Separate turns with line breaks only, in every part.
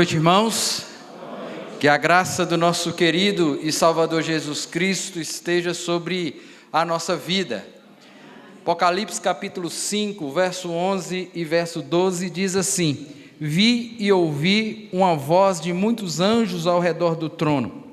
noite, irmãos. Que a graça do nosso querido e Salvador Jesus Cristo esteja sobre a nossa vida. Apocalipse capítulo 5, verso 11 e verso 12 diz assim: Vi e ouvi uma voz de muitos anjos ao redor do trono,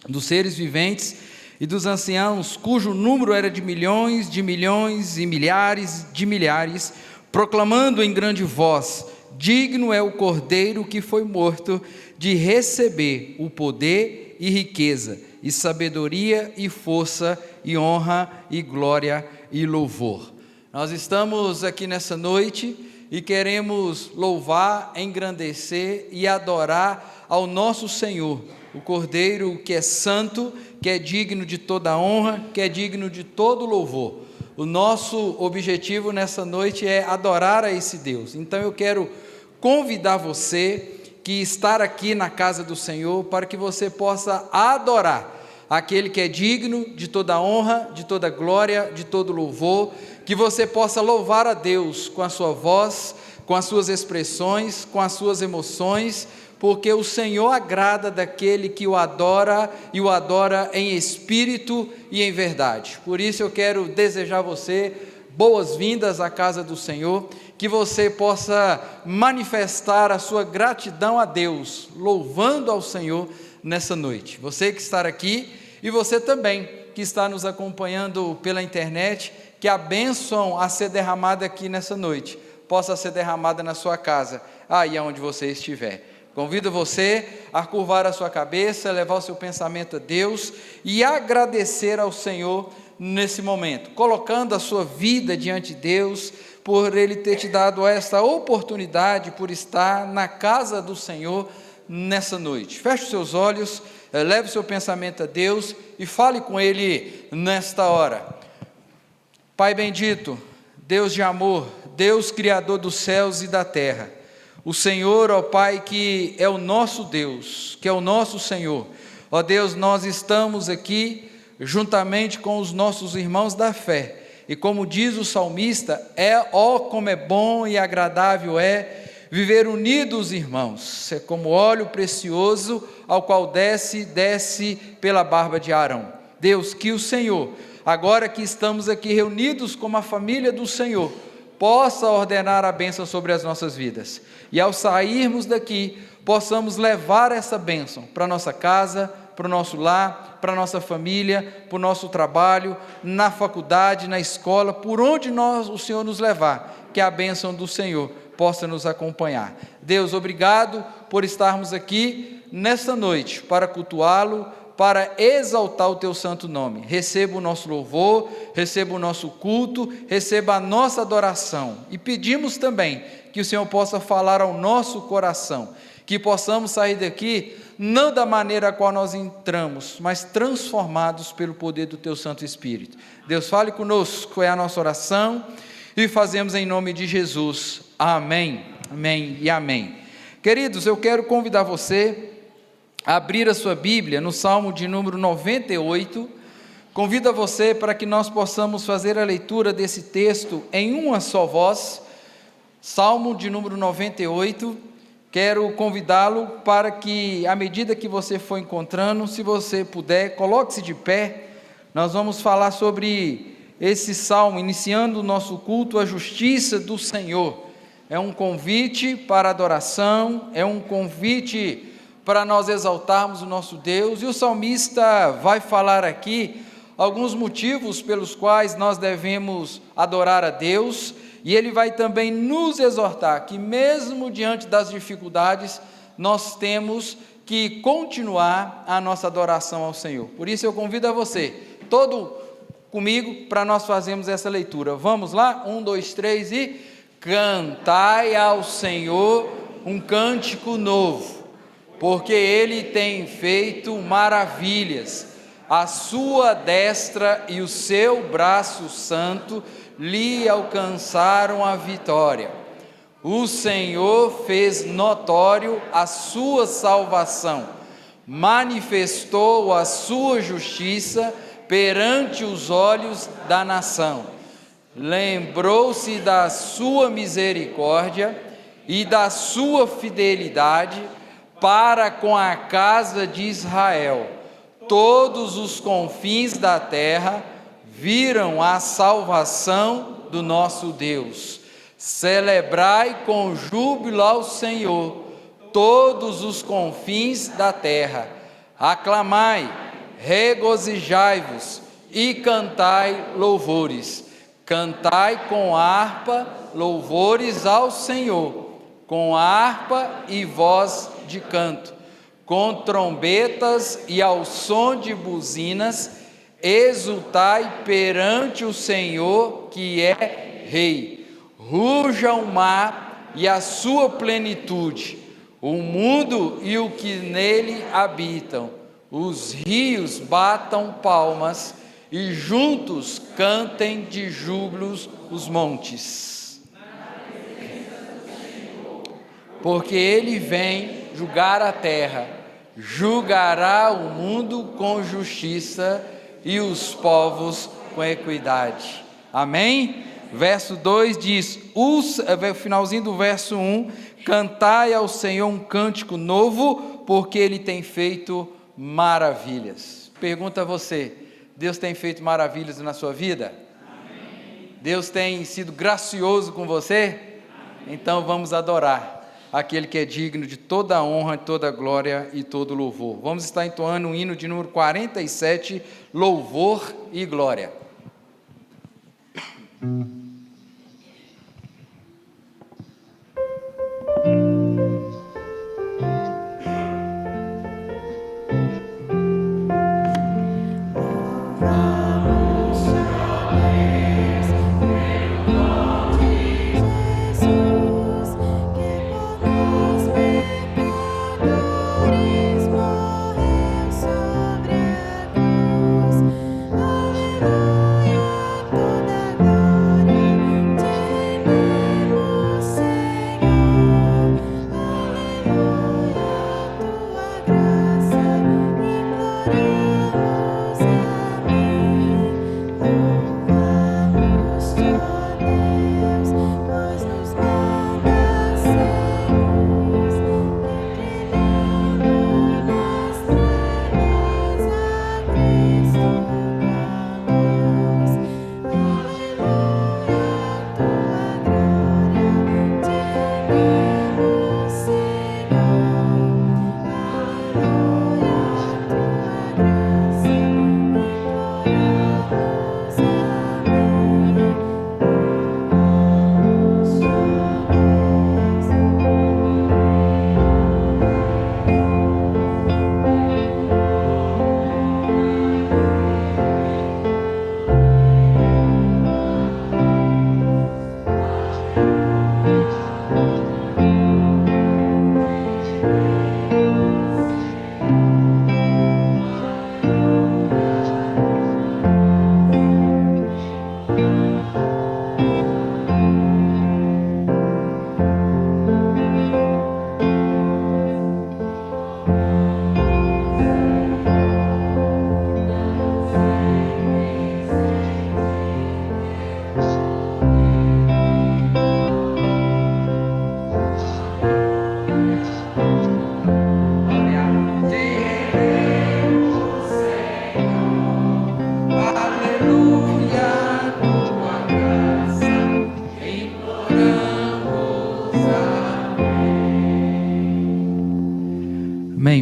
dos seres viventes e dos anciãos, cujo número era de milhões e milhares de milhares, proclamando em grande voz: digno é o Cordeiro que foi morto de receber o poder e riqueza, e sabedoria e força, e honra e glória e louvor. Nós estamos aqui nessa noite e queremos louvar, engrandecer e adorar ao nosso Senhor, o Cordeiro que é santo, que é digno de toda honra, que é digno de todo louvor. O nosso objetivo nessa noite é adorar a esse Deus. Então eu quero convidar você que estar aqui na casa do Senhor para que você possa adorar aquele que é digno de toda honra, de toda glória, de todo louvor, que você possa louvar a Deus com a sua voz, com as suas expressões, com as suas emoções, porque o Senhor agrada daquele que o adora e o adora em espírito e em verdade. Por isso eu quero desejar a você boas-vindas à casa do Senhor, que você possa manifestar a sua gratidão a Deus, louvando ao Senhor nessa noite. Você que está aqui e você também que está nos acompanhando pela internet, que a bênção a ser derramada aqui nessa noite possa ser derramada na sua casa, aí onde você estiver. Convido você a curvar a sua cabeça, levar o seu pensamento a Deus e agradecer ao Senhor nesse momento, colocando a sua vida diante de Deus, por Ele ter te dado esta oportunidade, por estar na casa do Senhor nessa noite. Feche os seus olhos, leve o seu pensamento a Deus e fale com Ele nesta hora. Pai bendito, Deus de amor, Deus Criador dos céus e da terra, o Senhor, ó Pai, que é o nosso Deus, que é o nosso Senhor, ó Deus, nós estamos aqui juntamente com os nossos irmãos da fé, e como diz o salmista, como é bom e agradável é viver unidos, irmãos, é como óleo precioso ao qual desce pela barba de Arão. Deus, que o Senhor, agora que estamos aqui reunidos como a família do Senhor, possa ordenar a bênção sobre as nossas vidas, e ao sairmos daqui, possamos levar essa bênção para a nossa casa, para o nosso lar, para a nossa família, para o nosso trabalho, na faculdade, na escola, por onde o Senhor nos levar, que a bênção do Senhor possa nos acompanhar. Deus, obrigado por estarmos aqui nesta noite, para cultuá-lo, para exaltar o teu santo nome. Receba o nosso louvor, receba o nosso culto, receba a nossa adoração, e pedimos também que o Senhor possa falar ao nosso coração, que possamos sair daqui não da maneira a qual nós entramos, mas transformados pelo poder do teu Santo Espírito. Deus, fale conosco, é a nossa oração, e fazemos em nome de Jesus. Amém, amém e amém. Queridos, eu quero convidar você a abrir a sua Bíblia no Salmo de número 98, convido a você para que nós possamos fazer a leitura desse texto em uma só voz. Salmo de número 98, quero convidá-lo para que, à medida que você for encontrando, se você puder, coloque-se de pé. Nós vamos falar sobre esse salmo, iniciando o nosso culto à justiça do Senhor. É um convite para adoração, é um convite para nós exaltarmos o nosso Deus, e o salmista vai falar aqui alguns motivos pelos quais nós devemos adorar a Deus, e ele vai também nos exortar que mesmo diante das dificuldades, nós temos que continuar a nossa adoração ao Senhor. Por isso eu convido a você, todo comigo, para nós fazermos essa leitura. Vamos lá? 1, 2, 3 e... Cantai ao Senhor um cântico novo, porque Ele tem feito maravilhas, a sua destra e o seu braço santo lhe alcançaram a vitória. O Senhor fez notório a sua salvação, manifestou a sua justiça perante os olhos da nação. Lembrou-se da sua misericórdia e da sua fidelidade para com a casa de Israel. Todos os confins da terra viram a salvação do nosso Deus. Celebrai com júbilo ao Senhor, todos os confins da terra. Aclamai, regozijai-vos e cantai louvores. Cantai com harpa louvores ao Senhor, com harpa e voz de canto, com trombetas e ao som de buzinas, exultai perante o Senhor que é Rei. Ruja o mar e a sua plenitude, o mundo e o que nele habitam. Os rios batam palmas e juntos cantem de júbilos os montes. Porque ele vem julgar a terra, julgará o mundo com justiça e os povos com equidade. Amém? Verso 2 diz, finalzinho do verso 1, cantai ao Senhor um cântico novo, porque Ele tem feito maravilhas. Pergunta a você, Deus tem feito maravilhas na sua vida? Amém. Deus tem sido gracioso com você? Amém. Então vamos adorar aquele que é digno de toda a honra, toda a glória e todo louvor. Vamos estar entoando o hino de número 47, Louvor e Glória. Amém.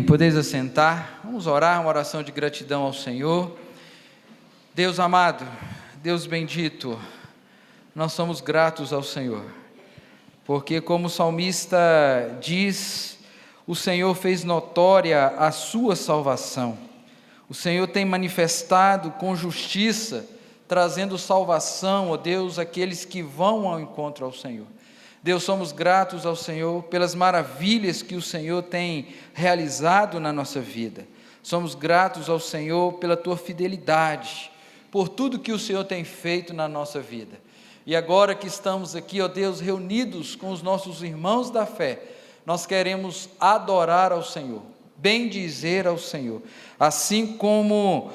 Podeis assentar. Vamos orar uma oração de gratidão ao Senhor. Deus amado, Deus bendito, nós somos gratos ao Senhor, porque como o salmista diz, o Senhor fez notória a sua salvação. O Senhor tem manifestado com justiça, trazendo salvação, ó Deus, àqueles que vão ao encontro ao Senhor. Deus, somos gratos ao Senhor pelas maravilhas que o Senhor tem realizado na nossa vida. Somos gratos ao Senhor pela tua fidelidade, por tudo que o Senhor tem feito na nossa vida. E agora que estamos aqui, ó Deus, reunidos com os nossos irmãos da fé, nós queremos adorar ao Senhor, bendizer ao Senhor, assim como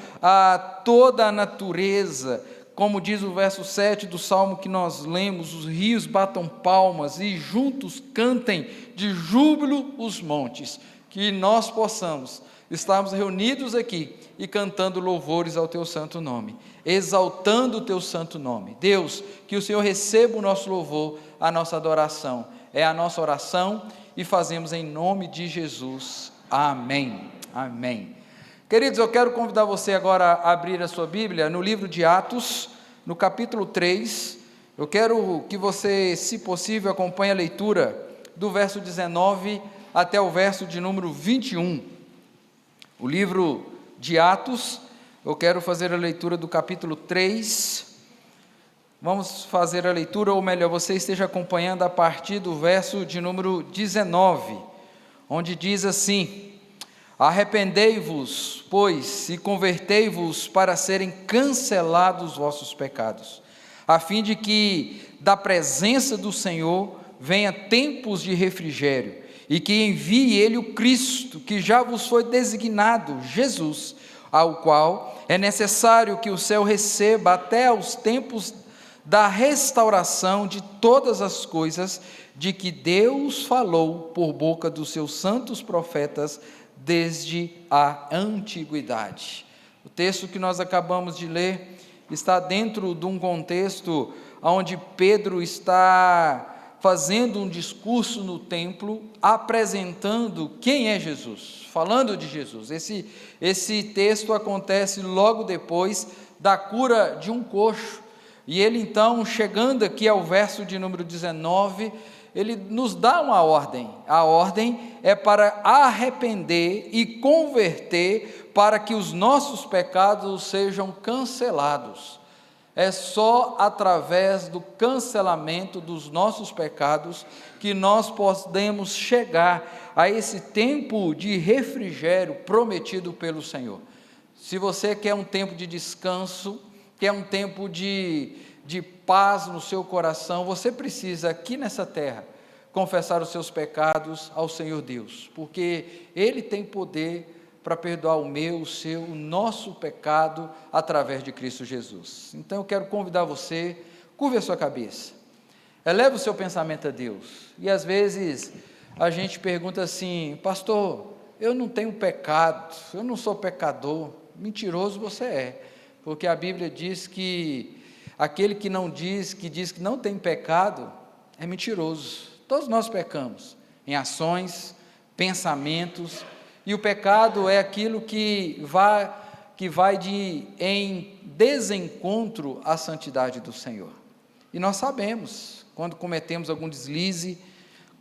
toda a natureza, como diz o verso 7 do Salmo que nós lemos, os rios batam palmas e juntos cantem de júbilo os montes. Que que nós possamos estarmos reunidos aqui e cantando louvores ao Teu santo nome, exaltando o Teu santo nome. Deus, que o Senhor receba o nosso louvor, a nossa adoração, é a nossa oração e fazemos em nome de Jesus. Amém. Amém. Queridos, eu quero convidar você agora a abrir a sua Bíblia no livro de Atos, no capítulo 3, eu quero que você, se possível, acompanhe a leitura do verso 19 até o verso de número 21, o livro de Atos, eu quero fazer a leitura do capítulo 3, vamos fazer a leitura, ou melhor, você esteja acompanhando a partir do verso de número 19, onde diz assim: arrependei-vos, pois, e convertei-vos para serem cancelados os vossos pecados, a fim de que da presença do Senhor venha tempos de refrigério, e que envie Ele o Cristo, que já vos foi designado, Jesus, ao qual é necessário que o céu receba até aos tempos da restauração de todas as coisas, de que Deus falou por boca dos seus santos profetas, desde a antiguidade. O texto que nós acabamos de ler está dentro de um contexto onde Pedro está fazendo um discurso no templo, apresentando quem é Jesus, falando de Jesus. Esse texto acontece logo depois da cura de um coxo, e ele então, chegando aqui ao verso de número 19, ele nos dá uma ordem, a ordem é para arrepender e converter, para que os nossos pecados sejam cancelados. É só através do cancelamento dos nossos pecados que nós podemos chegar a esse tempo de refrigério prometido pelo Senhor. Se você quer um tempo de descanso, quer um tempo de paz no seu coração, você precisa aqui nessa terra confessar os seus pecados ao Senhor Deus, porque Ele tem poder para perdoar o meu, o seu, o nosso pecado através de Cristo Jesus. Então eu quero convidar você, curve a sua cabeça, eleve o seu pensamento a Deus. E às vezes a gente pergunta assim: pastor, eu não tenho pecado, eu não sou pecador. Mentiroso você é, porque a Bíblia diz que aquele que diz que não tem pecado é mentiroso. Todos nós pecamos em ações, pensamentos, e o pecado é aquilo que vai em desencontro à santidade do Senhor. E nós sabemos, quando cometemos algum deslize,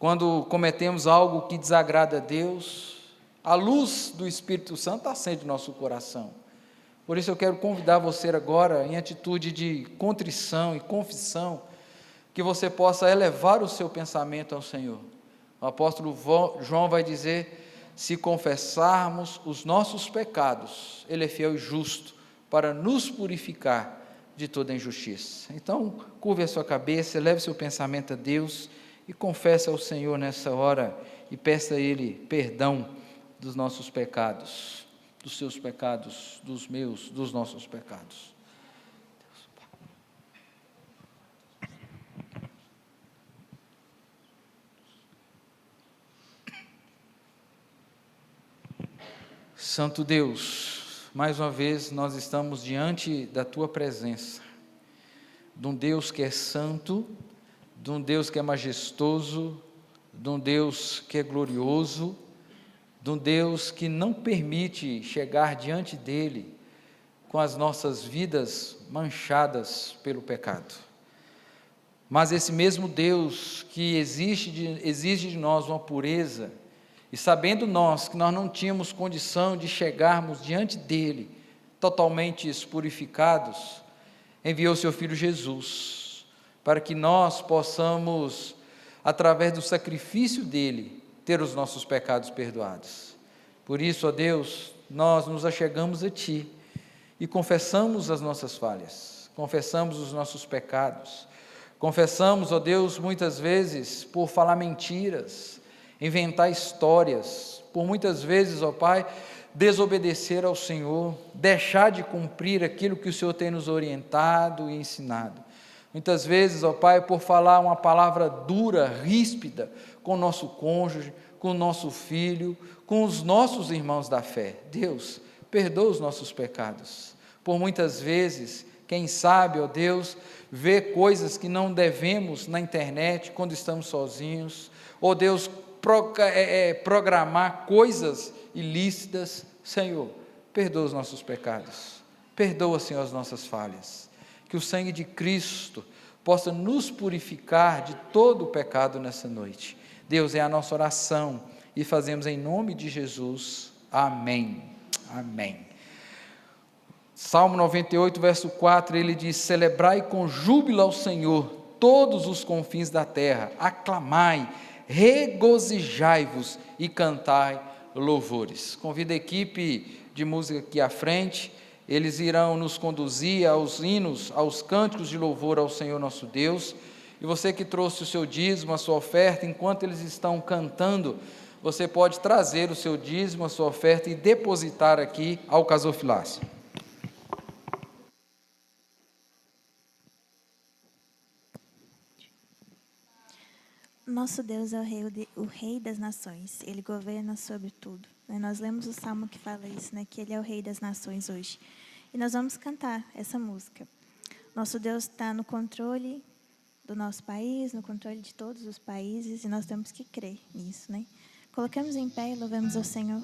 quando cometemos algo que desagrada a Deus, a luz do Espírito Santo acende o nosso coração. Por isso eu quero convidar você agora, em atitude de contrição e confissão, que você possa elevar o seu pensamento ao Senhor. O apóstolo João vai dizer: se confessarmos os nossos pecados, Ele é fiel e justo para nos purificar de toda injustiça. Então, curve a sua cabeça, eleve seu pensamento a Deus e confesse ao Senhor nessa hora e peça a Ele perdão dos nossos pecados, dos seus pecados, dos meus, dos nossos pecados. Santo Deus, mais uma vez nós estamos diante da Tua presença, de um Deus que é santo, de um Deus que é majestoso, de um Deus que é glorioso, de um Deus que não permite chegar diante dEle com as nossas vidas manchadas pelo pecado. Mas esse mesmo Deus que exige de nós uma pureza, e sabendo nós que nós não tínhamos condição de chegarmos diante dEle totalmente purificados, enviou seu Filho Jesus, para que nós possamos, através do sacrifício dEle, ter os nossos pecados perdoados. Por isso, ó Deus, nós nos achegamos a Ti e confessamos as nossas falhas, confessamos os nossos pecados, confessamos, ó Deus, muitas vezes por falar mentiras, inventar histórias, por muitas vezes, ó Pai, desobedecer ao Senhor, deixar de cumprir aquilo que o Senhor tem nos orientado e ensinado. Muitas vezes, ó Pai, por falar uma palavra dura, ríspida, com o nosso cônjuge, com o nosso filho, com os nossos irmãos da fé. Deus, perdoa os nossos pecados. Por muitas vezes, quem sabe, ó Deus, vê coisas que não devemos na internet quando estamos sozinhos, ó Deus, programar coisas ilícitas. Senhor, perdoa os nossos pecados, perdoa, Senhor, as nossas falhas, que o sangue de Cristo possa nos purificar de todo o pecado nessa noite. Deus, é a nossa oração e fazemos em nome de Jesus. Amém. Amém. Salmo 98, verso 4, ele diz: celebrai com júbilo ao Senhor todos os confins da terra, aclamai, regozijai-vos e cantai louvores. Convido a equipe de música aqui à frente, eles irão nos conduzir aos hinos, aos cânticos de louvor ao Senhor nosso Deus. E você que trouxe o seu dízimo, a sua oferta, enquanto eles estão cantando, você pode trazer o seu dízimo, a sua oferta e depositar aqui ao gasofilácio.
Nosso Deus é o Rei das nações, Ele governa sobre tudo. Nós lemos o Salmo que fala isso, que Ele é o Rei das nações hoje. E nós vamos cantar essa música. Nosso Deus está no controle do nosso país, no controle de todos os países, e nós temos que crer nisso, Colocamos em pé e louvemos ao Senhor.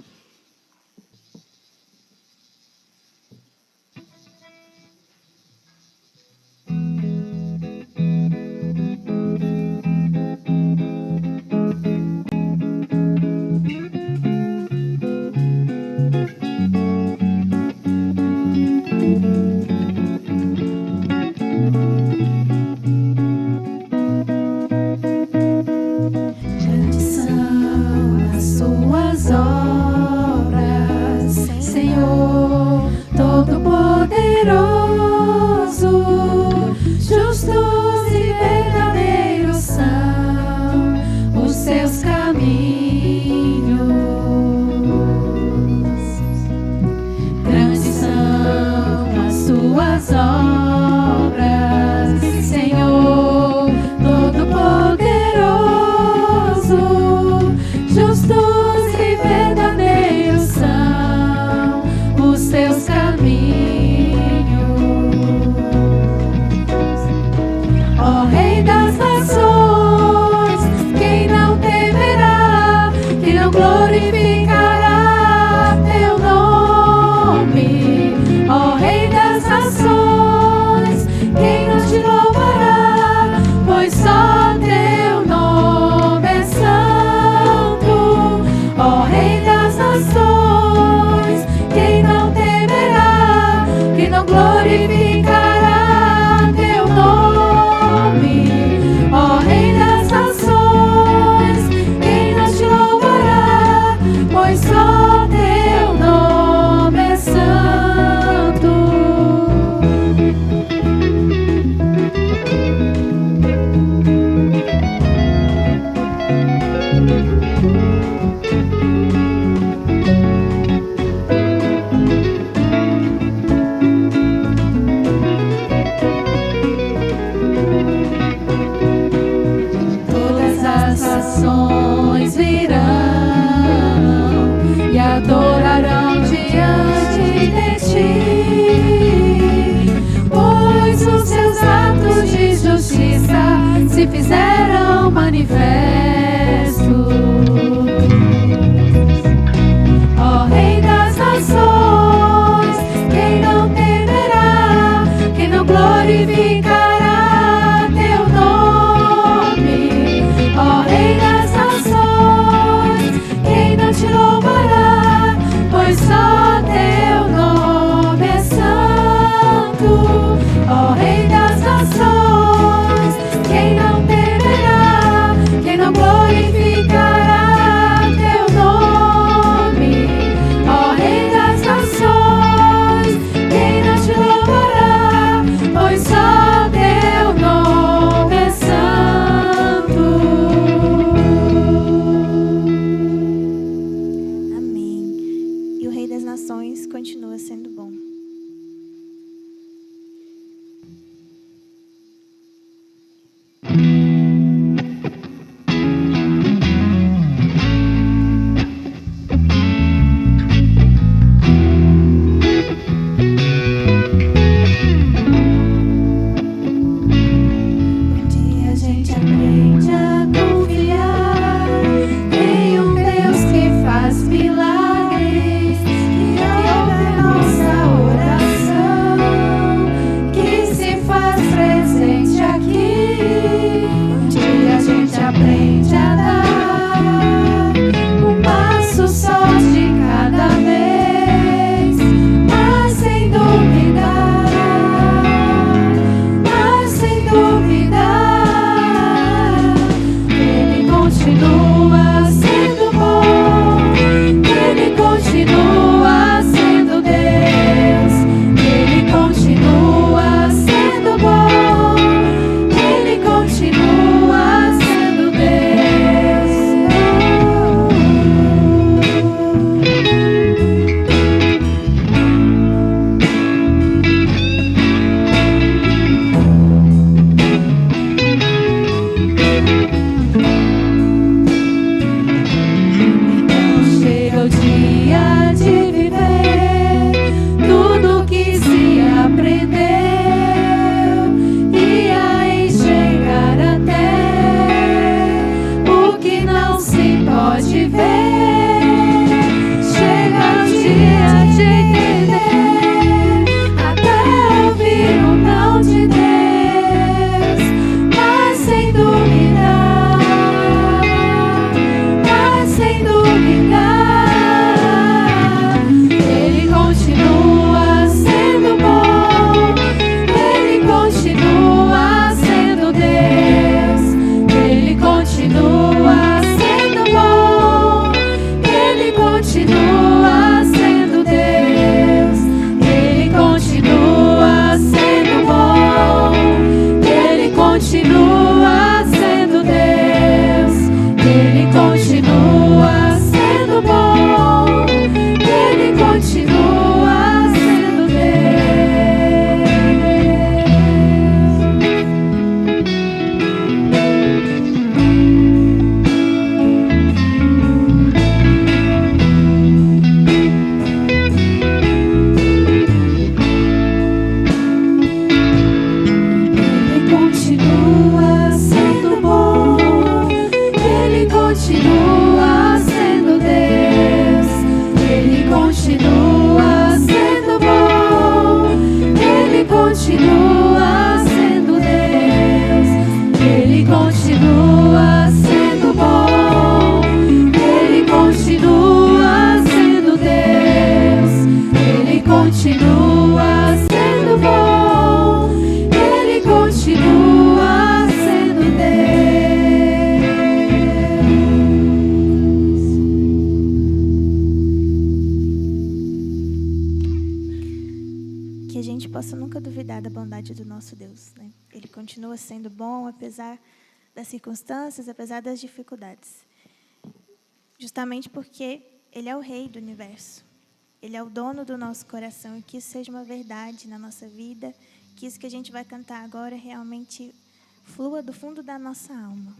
gente possa nunca duvidar da bondade do nosso Deus, né? Ele continua sendo bom, apesar das circunstâncias, apesar das dificuldades. Justamente porque Ele é o Rei do universo. Ele é o dono do nosso coração, e que isso seja uma verdade na nossa vida, que isso que a gente vai cantar agora realmente flua do fundo da nossa alma.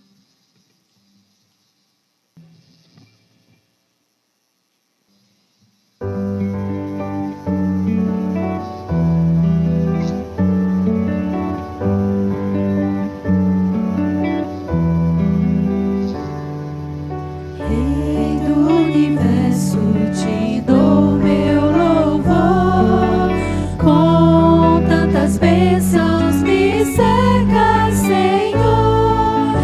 Rei do universo, te dou meu louvor, com tantas bênçãos me cerca, Senhor.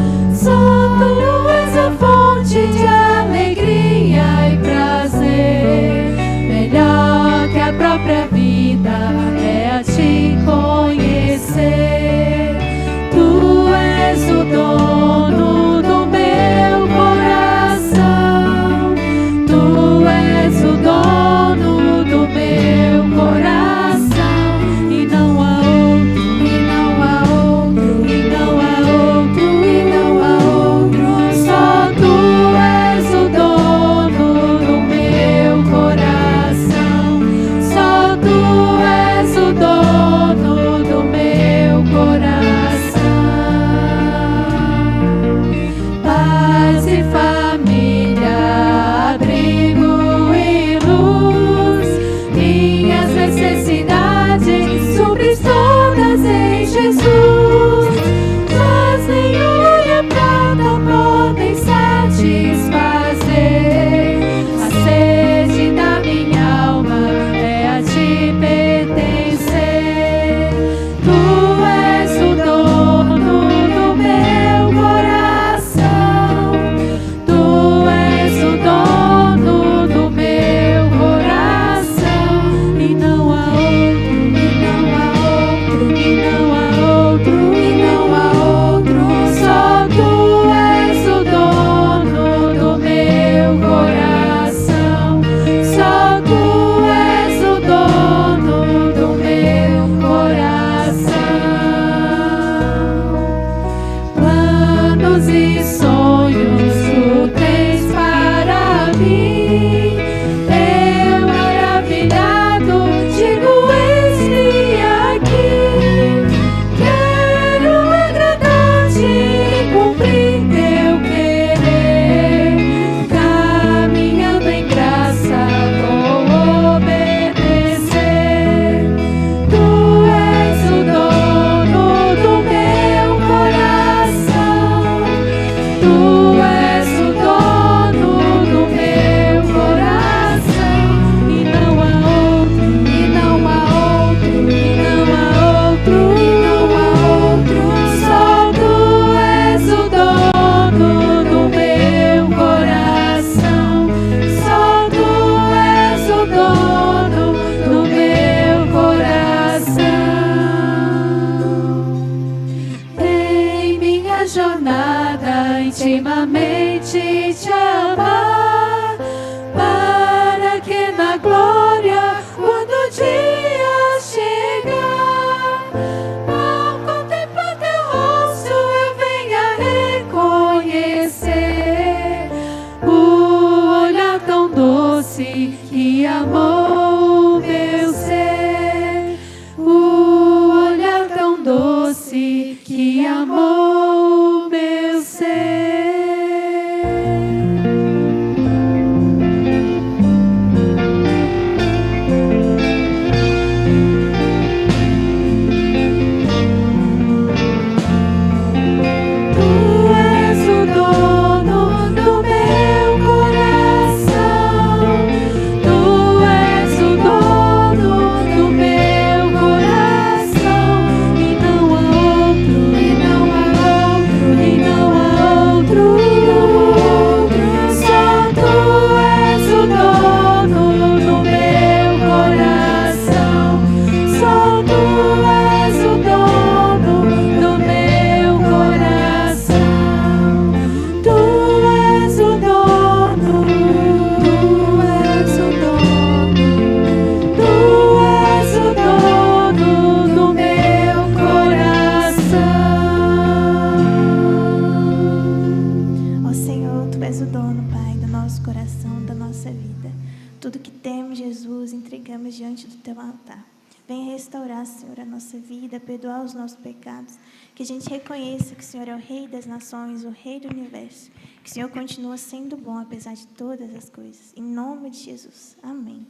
colocamos diante do Teu altar. Venha restaurar, Senhor, a nossa vida, perdoar os nossos pecados. Que a gente reconheça que o Senhor é o Rei das nações, o Rei do universo. Que o Senhor continua sendo bom, apesar de todas as coisas. Em nome de Jesus. Amém.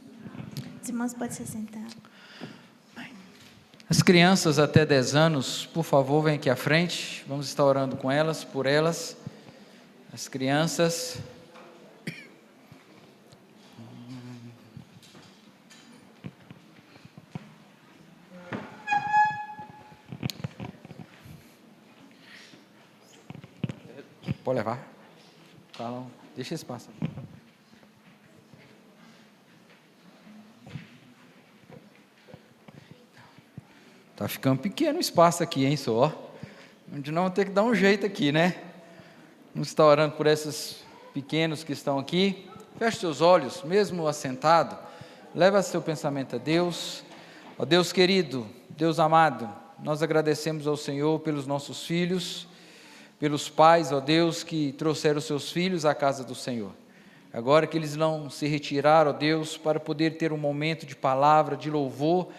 Os irmãos podem se sentar.
As crianças até 10 anos, por favor, venham aqui à frente. Vamos estar orando com elas, por elas. As crianças. Pode levar. Deixa espaço. Tá ficando pequeno o espaço aqui, hein, só. Onde não vamos ter que dar um jeito aqui, né? Vamos estar orando por esses pequenos que estão aqui. Feche seus olhos, mesmo assentado. Leva seu pensamento a Deus. Ó Deus querido, Deus amado, nós agradecemos ao Senhor pelos nossos filhos, pelos pais, ó Deus, que trouxeram seus filhos à casa do Senhor. Agora que eles não se retiraram, ó Deus, para poder ter um momento de palavra, de louvor,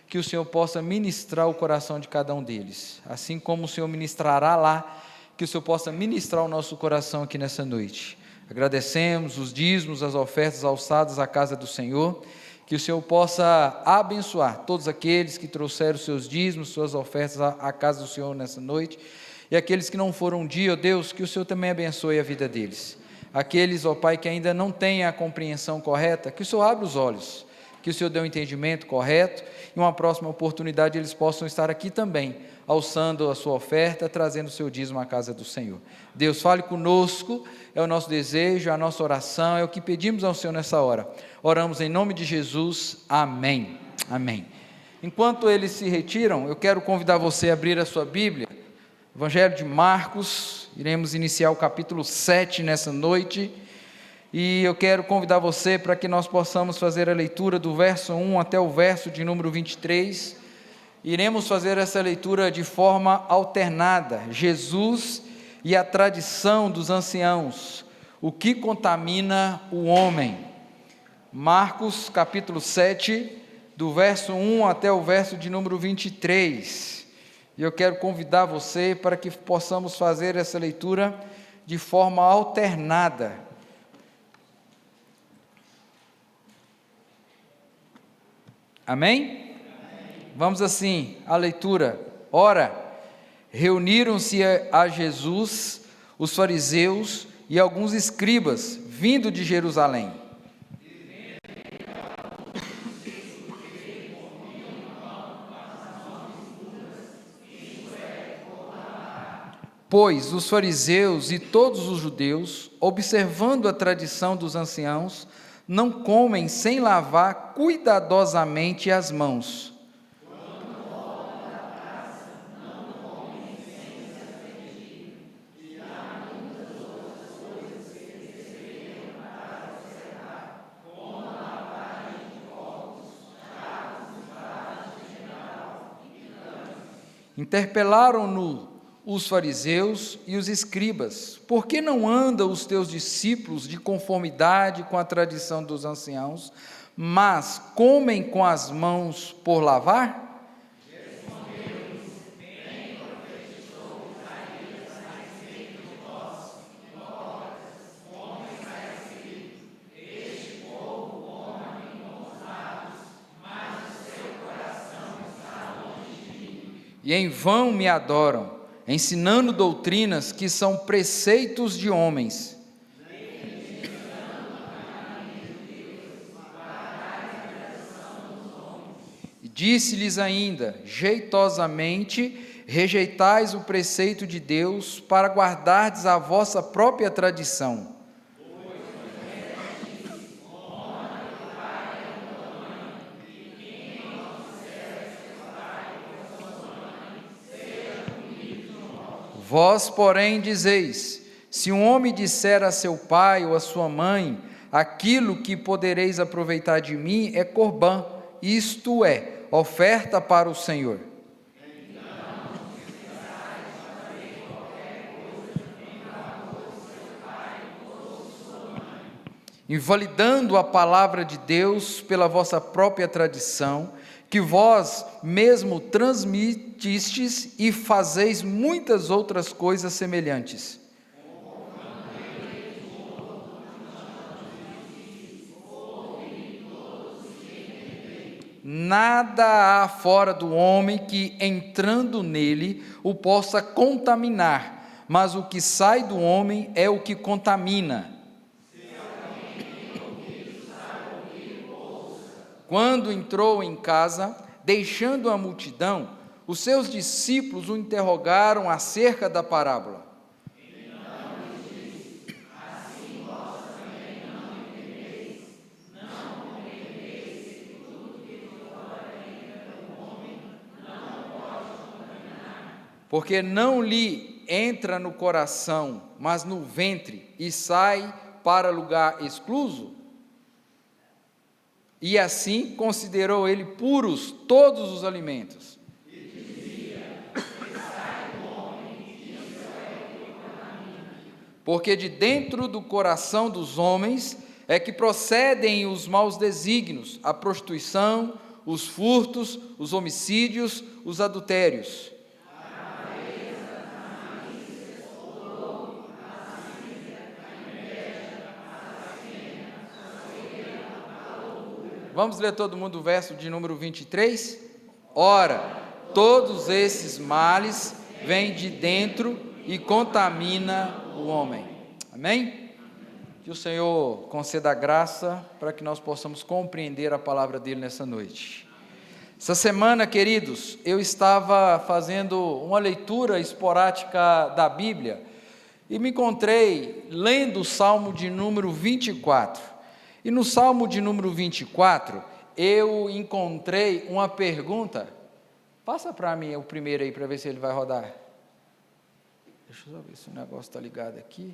que o Senhor possa ministrar o coração de cada um deles. Assim como o Senhor ministrará lá, que o Senhor possa ministrar o nosso coração aqui nessa noite. Agradecemos os dízimos, as ofertas alçadas à casa do Senhor, que o Senhor possa abençoar todos aqueles que trouxeram seus dízimos, suas ofertas à casa do Senhor nessa noite, e aqueles que não foram um dia, ó Deus, que o Senhor também abençoe a vida deles. Aqueles, ó Pai, que ainda não têm a compreensão correta, que o Senhor abra os olhos, que o Senhor dê um entendimento correto, e uma próxima oportunidade eles possam estar aqui também, alçando a sua oferta, trazendo o seu dízimo à casa do Senhor. Deus, fale conosco, é o nosso desejo, é a nossa oração, é o que pedimos ao Senhor nessa hora. Oramos em nome de Jesus, amém. Amém. Enquanto eles se retiram, eu quero convidar você a abrir a sua Bíblia, Evangelho de Marcos, iremos iniciar o capítulo 7 nessa noite, e eu quero convidar você para que nós possamos fazer a leitura do verso 1 até o verso de número 23, iremos fazer essa leitura de forma alternada, Jesus e a tradição dos anciãos, o que contamina o homem. Marcos capítulo 7, do verso 1 até o verso de número 23, e eu quero convidar você para que possamos fazer essa leitura de forma alternada. Amém? Amém. Vamos assim, a leitura. Ora, reuniram-se a Jesus os fariseus e alguns escribas, vindo de Jerusalém. Pois os fariseus e todos os judeus, observando a tradição dos anciãos, não comem sem lavar cuidadosamente as mãos. Interpelaram-no os fariseus e os escribas: por que não andam os teus discípulos de conformidade com a tradição dos anciãos, mas comem com as mãos por lavar? E em vão me adoram, ensinando doutrinas que são preceitos de homens. E disse-lhes ainda, jeitosamente, rejeitais o preceito de Deus para guardardes a vossa própria tradição. Vós, porém, dizeis, se um homem disser a seu pai ou a sua mãe, aquilo que podereis aproveitar de mim é corbã, isto é, oferta para o Senhor. invalidando a palavra de Deus pela vossa própria tradição, que vós mesmo transmitistes e fazeis muitas outras coisas semelhantes. Nada há fora do homem que, entrando nele, o possa contaminar, mas o que sai do homem é o que contamina. Quando entrou em casa, deixando a multidão, os seus discípulos o interrogaram acerca da parábola. Porque não lhe entra no coração, mas no ventre, e sai para lugar excluso? E assim considerou ele puros todos os alimentos. E dizia, sai do homem, isso é o que contamina. Porque de dentro do coração dos homens é que procedem os maus desígnios, a prostituição, os furtos, os homicídios, os adultérios. Vamos ler todo mundo o verso de número 23? Ora, todos esses males vêm de dentro e contamina o homem. Amém? Que o Senhor conceda a graça para que nós possamos compreender a palavra dele nessa noite. Essa semana, queridos, eu estava fazendo uma leitura esporádica da Bíblia e me encontrei lendo o Salmo de número 24. E no Salmo de número 24, eu encontrei uma pergunta. Passa para mim o primeiro aí, para ver se ele vai rodar. Deixa eu só ver se o negócio está ligado aqui.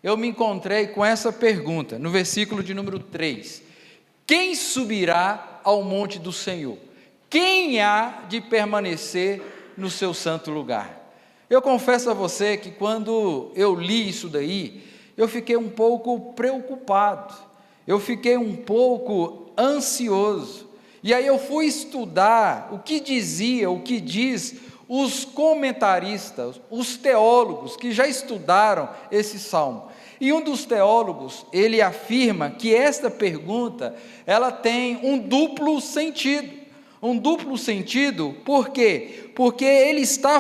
Eu me encontrei com essa pergunta, no versículo de número 3. Quem subirá ao monte do Senhor? Quem há de permanecer no seu santo lugar? Eu confesso a você que quando eu li isso daí, eu fiquei um pouco preocupado, eu fiquei um pouco ansioso, e aí eu fui estudar o que diz os comentaristas, os teólogos que já estudaram esse salmo, e um dos teólogos, ele afirma que esta pergunta, ela tem um duplo sentido, por quê? Porque ele está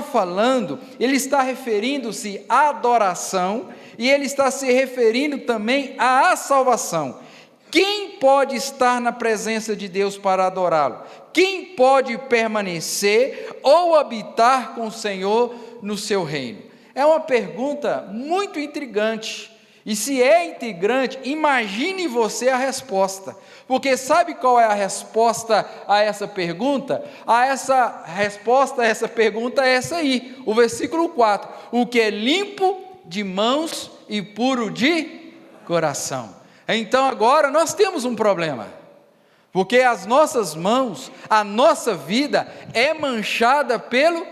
referindo-se à adoração, e ele está se referindo também à salvação. Quem pode estar na presença de Deus para adorá-lo? Quem pode permanecer ou habitar com o Senhor no seu reino? É uma pergunta muito intrigante. E se é intrigante, imagine você a resposta. Porque sabe qual é a resposta a essa pergunta? A resposta a essa pergunta é essa aí, o versículo 4. O que é limpo de mãos e puro de coração. Então agora nós temos um problema, porque as nossas mãos, a nossa vida é manchada pelo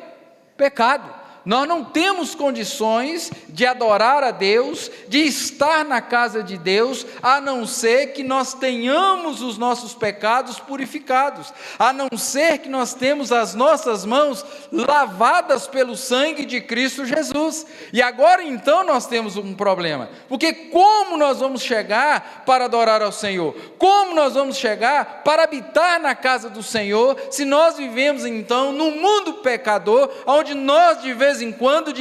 pecado. Nós não temos condições de adorar a Deus, de estar na casa de Deus, a não ser que nós tenhamos os nossos pecados purificados, a não ser que nós temos as nossas mãos lavadas pelo sangue de Cristo Jesus. E agora então nós temos um problema, porque como nós vamos chegar para adorar ao Senhor? Como nós vamos chegar para habitar na casa do Senhor, se nós vivemos então num mundo pecador, onde nós de vez em quando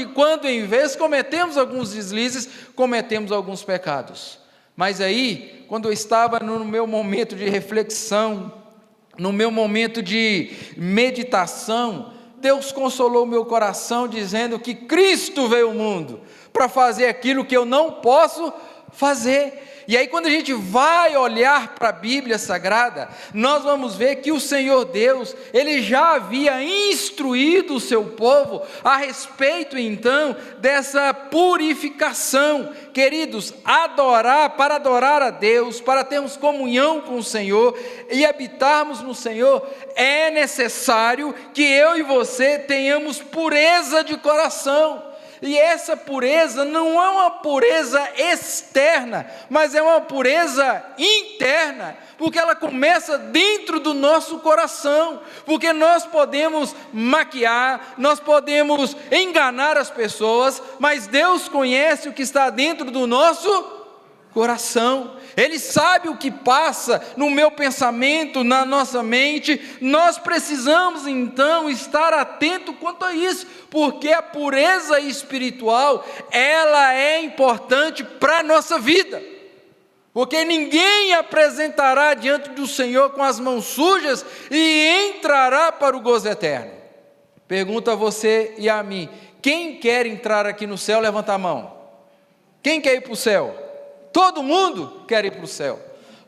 em vez, cometemos alguns deslizes, cometemos alguns pecados. Mas aí, quando eu estava no meu momento de reflexão, no meu momento de meditação, Deus consolou meu coração, dizendo que Cristo veio ao mundo, para fazer aquilo que eu não posso fazer. E aí quando a gente vai olhar para a Bíblia Sagrada, nós vamos ver que o Senhor Deus, Ele já havia instruído o seu povo a respeito então dessa purificação. Queridos, para adorar a Deus, para termos comunhão com o Senhor e habitarmos no Senhor, é necessário que eu e você tenhamos pureza de coração. E essa pureza não é uma pureza externa, mas é uma pureza interna, porque ela começa dentro do nosso coração, porque nós podemos maquiar, nós podemos enganar as pessoas, mas Deus conhece o que está dentro do nosso coração. Ele sabe o que passa no meu pensamento, na nossa mente. Nós precisamos então estar atento quanto a isso, porque a pureza espiritual, ela é importante para a nossa vida, porque ninguém apresentará diante do Senhor com as mãos sujas e entrará para o gozo eterno. Pergunto a você e a mim: quem quer entrar aqui no céu, levanta a mão. Quem quer ir para o céu? Todo mundo quer ir para o céu.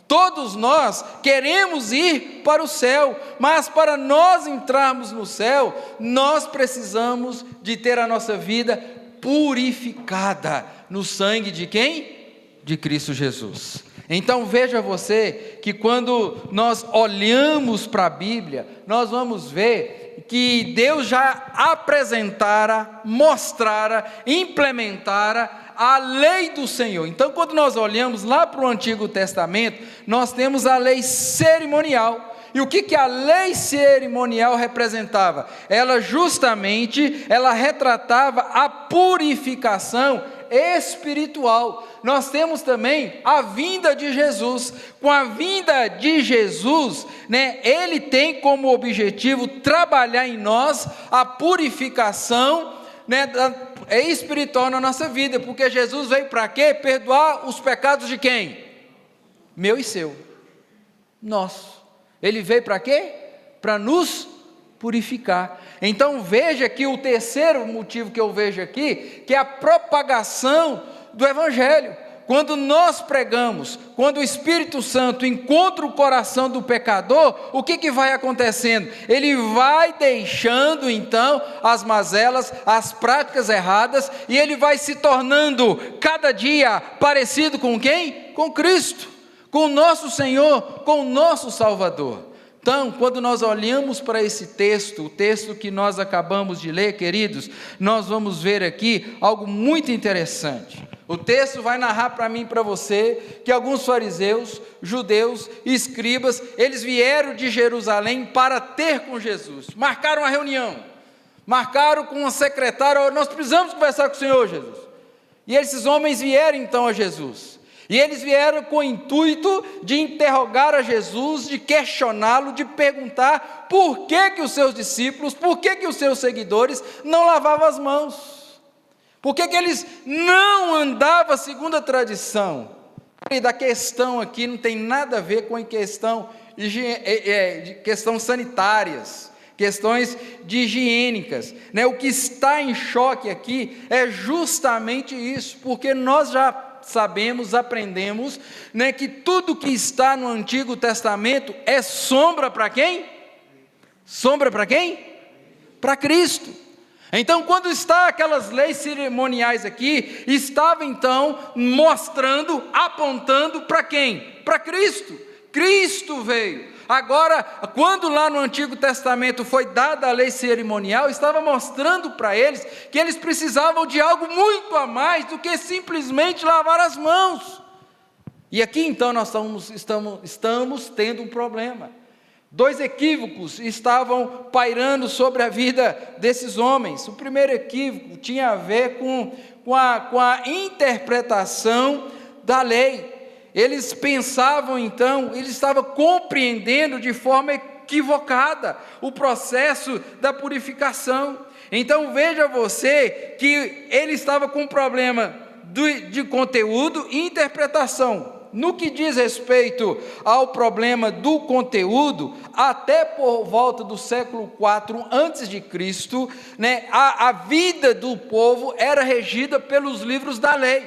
Todos nós queremos ir para o céu, mas para nós entrarmos no céu, nós precisamos de ter a nossa vida purificada no sangue de quem? De Cristo Jesus. Então veja você que quando nós olhamos para a Bíblia, nós vamos ver que Deus já apresentara, mostrara, implementara a lei do Senhor. Então, quando nós olhamos lá para o Antigo Testamento, nós temos a lei cerimonial. E o que a lei cerimonial representava? Ela retratava a purificação espiritual. Nós temos também a vinda de Jesus. Com a vinda de Jesus, ele tem como objetivo trabalhar em nós a purificação espiritual na nossa vida, porque Jesus veio para quê? Perdoar os pecados de quem? Meu e seu, nosso. Ele veio para quê? Para nos purificar. Então veja que o terceiro motivo que eu vejo aqui, que é a propagação do Evangelho. Quando nós pregamos, quando o Espírito Santo encontra o coração do pecador, o que vai acontecendo? Ele vai deixando então as mazelas, as práticas erradas, e ele vai se tornando cada dia parecido com quem? Com Cristo, com o nosso Senhor, com o nosso Salvador. Então, quando nós olhamos para esse texto, o texto que nós acabamos de ler, queridos, nós vamos ver aqui algo muito interessante. O texto vai narrar para mim e para você que alguns fariseus, judeus e escribas, eles vieram de Jerusalém para ter com Jesus. Marcaram uma reunião, marcaram com uma secretária: nós precisamos conversar com o Senhor, Jesus. E esses homens vieram então a Jesus. E eles vieram com o intuito de interrogar a Jesus, de questioná-lo, de perguntar por que os seus discípulos, por que os seus seguidores não lavavam as mãos. Por que eles não andavam segundo a tradição? E da questão aqui não tem nada a ver com a questão sanitárias, questões de higiênicas, O que está em choque aqui é justamente isso, porque nós já sabemos, aprendemos, que tudo que está no Antigo Testamento é sombra para quem? Sombra para quem? Para Cristo. Então, quando está aquelas leis cerimoniais aqui, estava então mostrando, apontando para quem? Para Cristo. Cristo veio. Agora, quando lá no Antigo Testamento foi dada a lei cerimonial, estava mostrando para eles que eles precisavam de algo muito a mais do que simplesmente lavar as mãos. E aqui então nós estamos tendo um problema. Dois equívocos estavam pairando sobre a vida desses homens. O primeiro equívoco tinha a ver com a interpretação da lei. Eles pensavam então, eles estavam compreendendo de forma equivocada o processo da purificação. Então veja você que ele estava com um problema de conteúdo e interpretação. No que diz respeito ao problema do conteúdo, até por volta do século IV a.C., a vida do povo era regida pelos livros da lei.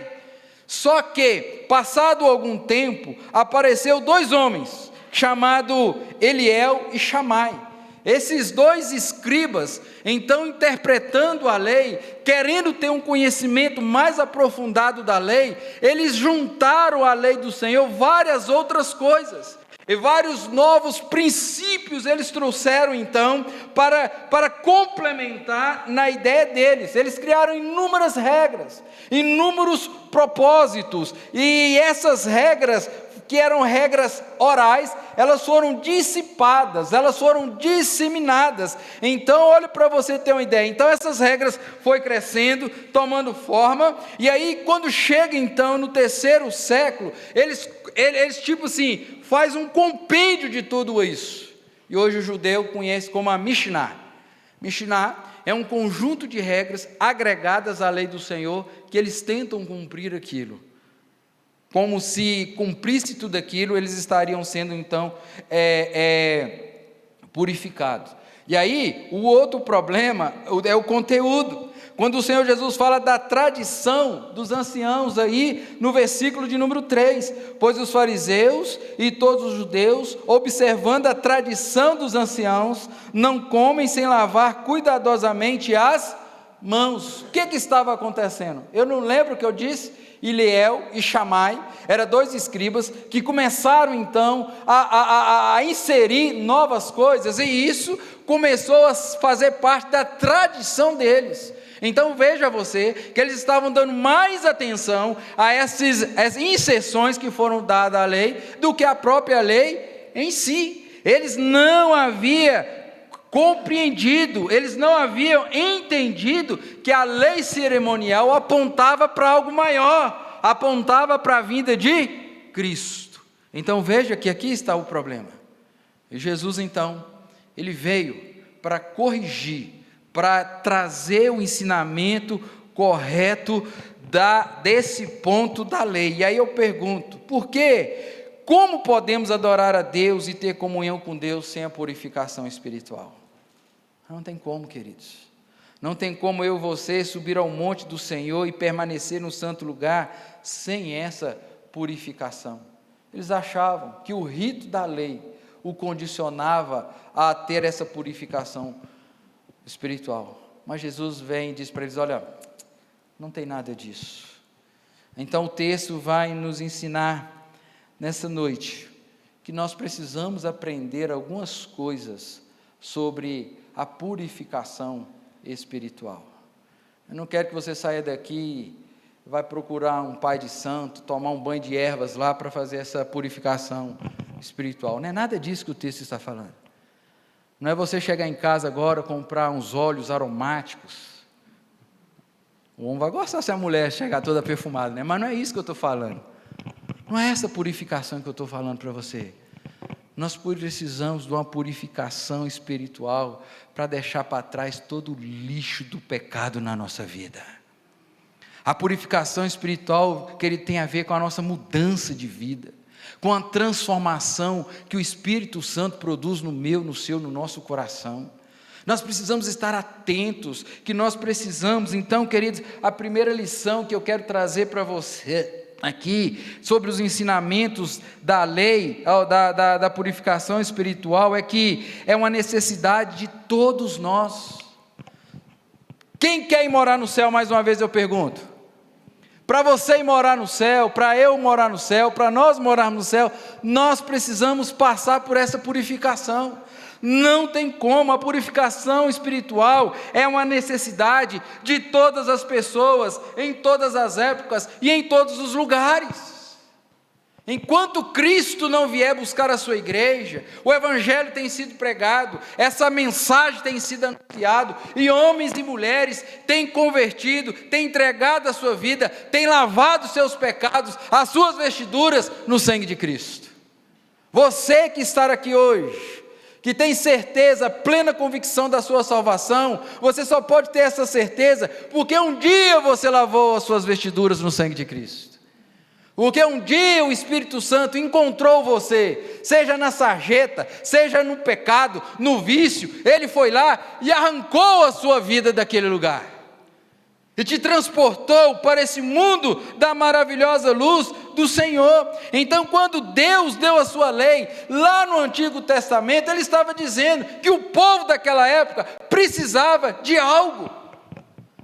Só que, passado algum tempo, apareceu dois homens, chamados Eliel e Chamai. Esses dois escribas, então interpretando a lei, querendo ter um conhecimento mais aprofundado da lei, eles juntaram à lei do Senhor várias outras coisas. E vários novos princípios eles trouxeram então para complementar na ideia deles. Eles criaram inúmeras regras, inúmeros propósitos, e essas regras, que eram regras orais, elas foram dissipadas, elas foram disseminadas. Então, olha para você ter uma ideia. Então, essas regras foi crescendo, tomando forma, e aí, quando chega então no 3º século, eles tipo assim, faz um compêndio de tudo isso. E hoje o judeu conhece como a Mishnah. Mishnah é um conjunto de regras agregadas à lei do Senhor, que eles tentam cumprir aquilo. Como se cumprisse tudo aquilo, eles estariam sendo então purificados. E aí, o outro problema é o conteúdo. Quando o Senhor Jesus fala da tradição dos anciãos aí, no versículo de número 3, pois os fariseus e todos os judeus, observando a tradição dos anciãos, não comem sem lavar cuidadosamente as mãos. O que estava acontecendo? Eu não lembro o que eu disse. Iliel e Shammai, eram 2 escribas que começaram então a inserir novas coisas, e isso começou a fazer parte da tradição deles. Então veja você, que eles estavam dando mais atenção a essas inserções que foram dadas à lei, do que a própria lei em si. Eles não haviam compreendido, eles não haviam entendido que a lei cerimonial apontava para algo maior, apontava para a vinda de Cristo. Então veja que aqui está o problema. E Jesus então, ele veio para corrigir, para trazer o ensinamento correto desse ponto da lei. E aí eu pergunto, por quê? Como podemos adorar a Deus e ter comunhão com Deus sem a purificação espiritual? Não tem como, queridos. Não tem como eu e você subir ao monte do Senhor e permanecer no santo lugar sem essa purificação. Eles achavam que o rito da lei o condicionava a ter essa purificação espiritual. Mas Jesus vem e diz para eles, olha, não tem nada disso. Então o texto vai nos ensinar nessa noite que nós precisamos aprender algumas coisas sobre a purificação espiritual. Eu não quero que você saia daqui e vai procurar um pai de santo, tomar um banho de ervas lá para fazer essa purificação espiritual. Não é nada disso que o texto está falando. Não é você chegar em casa agora, comprar uns óleos aromáticos. O homem vai gostar se a mulher chegar toda perfumada, né? Mas não é isso que eu estou falando. Não é essa purificação que eu estou falando para você. Nós precisamos de uma purificação espiritual para deixar para trás todo o lixo do pecado na nossa vida. A purificação espiritual, que ele tem a ver com a nossa mudança de vida, com a transformação que o Espírito Santo produz no meu, no seu, no nosso coração. Nós precisamos estar atentos, que nós precisamos, então, queridos, a primeira lição que eu quero trazer para você aqui, sobre os ensinamentos da lei, da purificação espiritual, é que é uma necessidade de todos nós. Quem quer ir morar no céu, mais uma vez eu pergunto? Para você ir morar no céu, para eu morar no céu, para nós morarmos no céu, nós precisamos passar por essa purificação. Não tem como, a purificação espiritual é uma necessidade de todas as pessoas, em todas as épocas e em todos os lugares. Enquanto Cristo não vier buscar a sua igreja, o Evangelho tem sido pregado, essa mensagem tem sido anunciada, e homens e mulheres têm convertido, têm entregado a sua vida, têm lavado seus pecados, as suas vestiduras no sangue de Cristo. Você que está aqui hoje, que tem certeza, plena convicção da sua salvação, você só pode ter essa certeza, porque um dia você lavou as suas vestiduras no sangue de Cristo. Porque um dia o Espírito Santo encontrou você, seja na sarjeta, seja no pecado, no vício, ele foi lá e arrancou a sua vida daquele lugar, e te transportou para esse mundo da maravilhosa luz do Senhor. Então, quando Deus deu a sua lei, lá no Antigo Testamento, ele estava dizendo que o povo daquela época precisava de algo.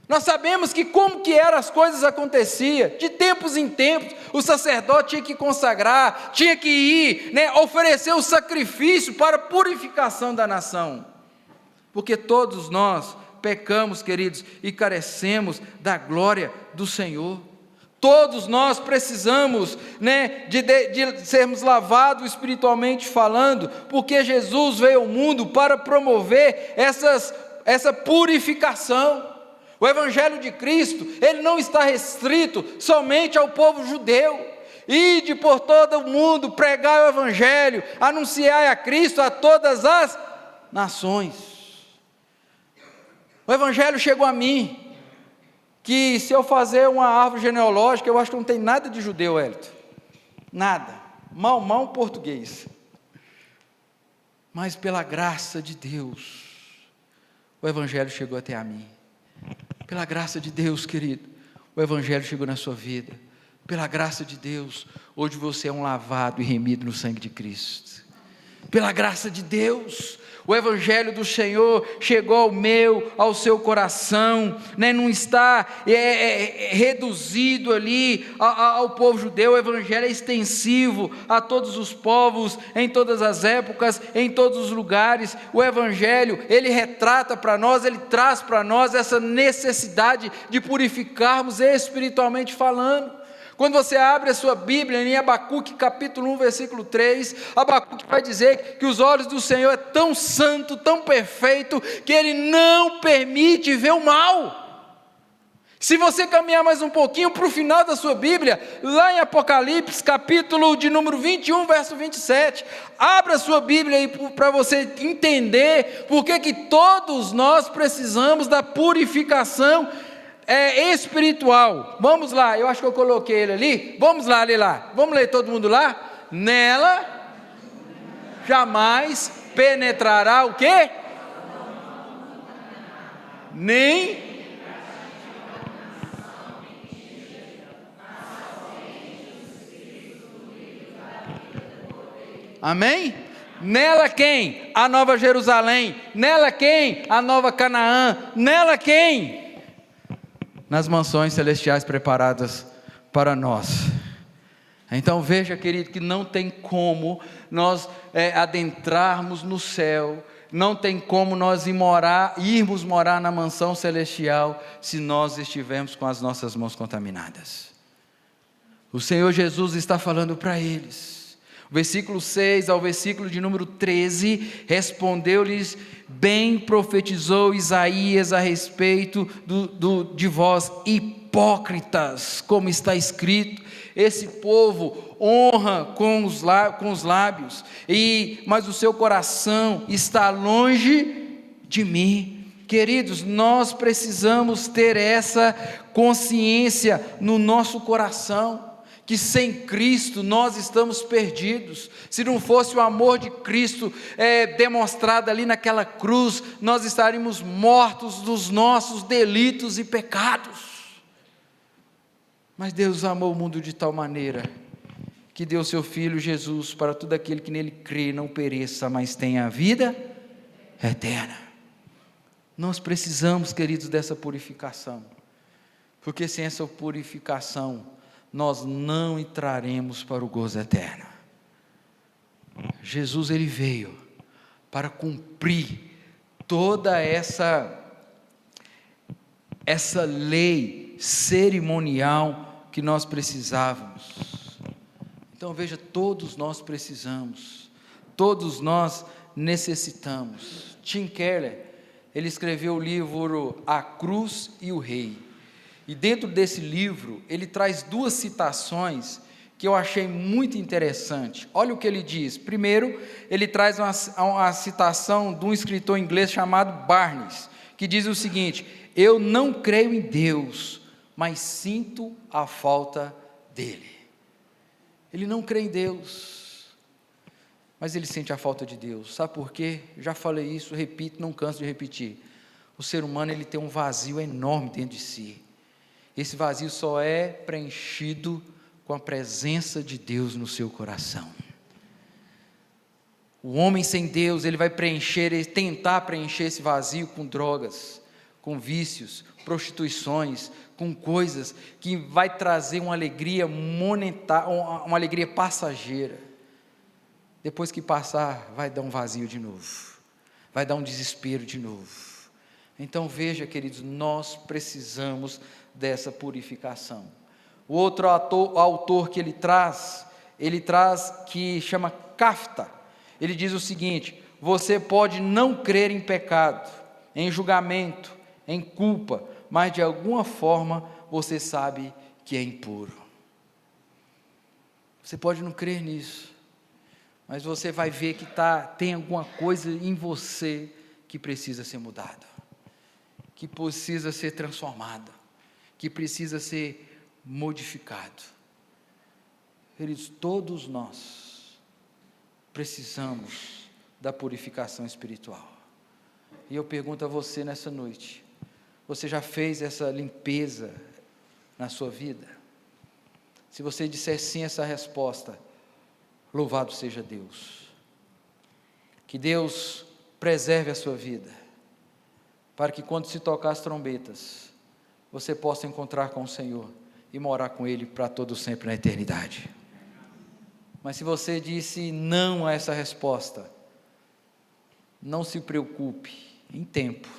Nós sabemos que como que eram as coisas aconteciam, de tempos em tempos, o sacerdote tinha que consagrar, tinha que ir, oferecer o sacrifício para a purificação da nação, porque todos nós pecamos, queridos, e carecemos da glória do Senhor. Todos nós precisamos, de sermos lavados espiritualmente falando, porque Jesus veio ao mundo para promover essa purificação. O Evangelho de Cristo, ele não está restrito somente ao povo judeu. Ide por todo o mundo, pregai o Evangelho, anunciai a Cristo a todas as nações. O Evangelho chegou a mim, que se eu fazer uma árvore genealógica, eu acho que não tem nada de judeu, Hélito. Nada. Mal português. Mas pela graça de Deus, o Evangelho chegou até a mim. Pela graça de Deus, querido, o Evangelho chegou na sua vida. Pela graça de Deus, hoje você é um lavado e remido no sangue de Cristo. Pela graça de Deus, o Evangelho do Senhor chegou ao seu coração, não está reduzido ali ao povo judeu. O Evangelho é extensivo a todos os povos, em todas as épocas, em todos os lugares. O Evangelho, ele retrata para nós, ele traz para nós essa necessidade de purificarmos espiritualmente falando. Quando você abre a sua Bíblia em Abacuque capítulo 1, versículo 3, Abacuque vai dizer que os olhos do Senhor é tão santo, tão perfeito, que Ele não permite ver o mal. Se você caminhar mais um pouquinho para o final da sua Bíblia, lá em Apocalipse capítulo de número 21, verso 27, abra a sua Bíblia aí para você entender por que todos nós precisamos da purificação espiritual. Vamos lá, eu acho que eu coloquei ele ali. Vamos lá, ler lá. Vamos ler todo mundo lá? Nela jamais penetrará o quê? Nem amém? Nela quem? A Nova Jerusalém. Nela quem? A Nova Canaã. Nela quem? Nas mansões celestiais preparadas para nós. Então veja, querido, que não tem como nós adentrarmos no céu, não tem como nós irmos morar na mansão celestial, se nós estivermos com as nossas mãos contaminadas. O Senhor Jesus está falando para eles. O versículo 6 ao versículo de número 13, respondeu-lhes, bem profetizou Isaías a respeito de vós, hipócritas, como está escrito, esse povo honra com os lábios, mas o seu coração está longe de mim. Queridos, nós precisamos ter essa consciência no nosso coração, que sem Cristo nós estamos perdidos. Se não fosse o amor de Cristo demonstrado ali naquela cruz, nós estaríamos mortos dos nossos delitos e pecados. Mas Deus amou o mundo de tal maneira, que deu seu Filho Jesus, para todo aquele que nele crê, não pereça, mas tenha a vida eterna. Nós precisamos, queridos, dessa purificação, porque sem essa purificação, nós não entraremos para o gozo eterno. Jesus, ele veio para cumprir toda essa lei cerimonial que nós precisávamos. Então veja, todos nós precisamos, todos nós necessitamos. Tim Keller, ele escreveu o livro A Cruz e o Rei. E dentro desse livro, ele traz duas citações que eu achei muito interessante. Olha o que ele diz. Primeiro, ele traz uma citação de um escritor inglês chamado Barnes, que diz o seguinte: eu não creio em Deus, mas sinto a falta dele. Ele não crê em Deus, mas ele sente a falta de Deus. Sabe por quê? Já falei isso, repito, não canso de repetir. O ser humano, ele tem um vazio enorme dentro de si. Esse vazio só é preenchido com a presença de Deus no seu coração. O homem sem Deus, ele vai tentar preencher esse vazio com drogas, com vícios, prostituições, com coisas que vai trazer uma alegria monetária, uma alegria passageira. Depois que passar, vai dar um vazio de novo, vai dar um desespero de novo. Então veja, queridos, nós precisamos dessa purificação. O outro autor que ele traz que chama Kafta. Ele diz o seguinte: você pode não crer em pecado, em julgamento, em culpa, mas de alguma forma você sabe que é impuro. Você pode não crer nisso, mas você vai ver que tem alguma coisa em você que precisa ser mudada, que precisa ser transformada, que precisa ser modificado. Queridos, todos nós precisamos da purificação espiritual. E eu pergunto a você nessa noite: você já fez essa limpeza na sua vida? Se você disser sim a essa resposta, louvado seja Deus. Que Deus preserve a sua vida, para que quando se tocar as trombetas, você possa encontrar com o Senhor e morar com Ele para todo sempre na eternidade. Mas se você disse não a essa resposta, não se preocupe, em tempo,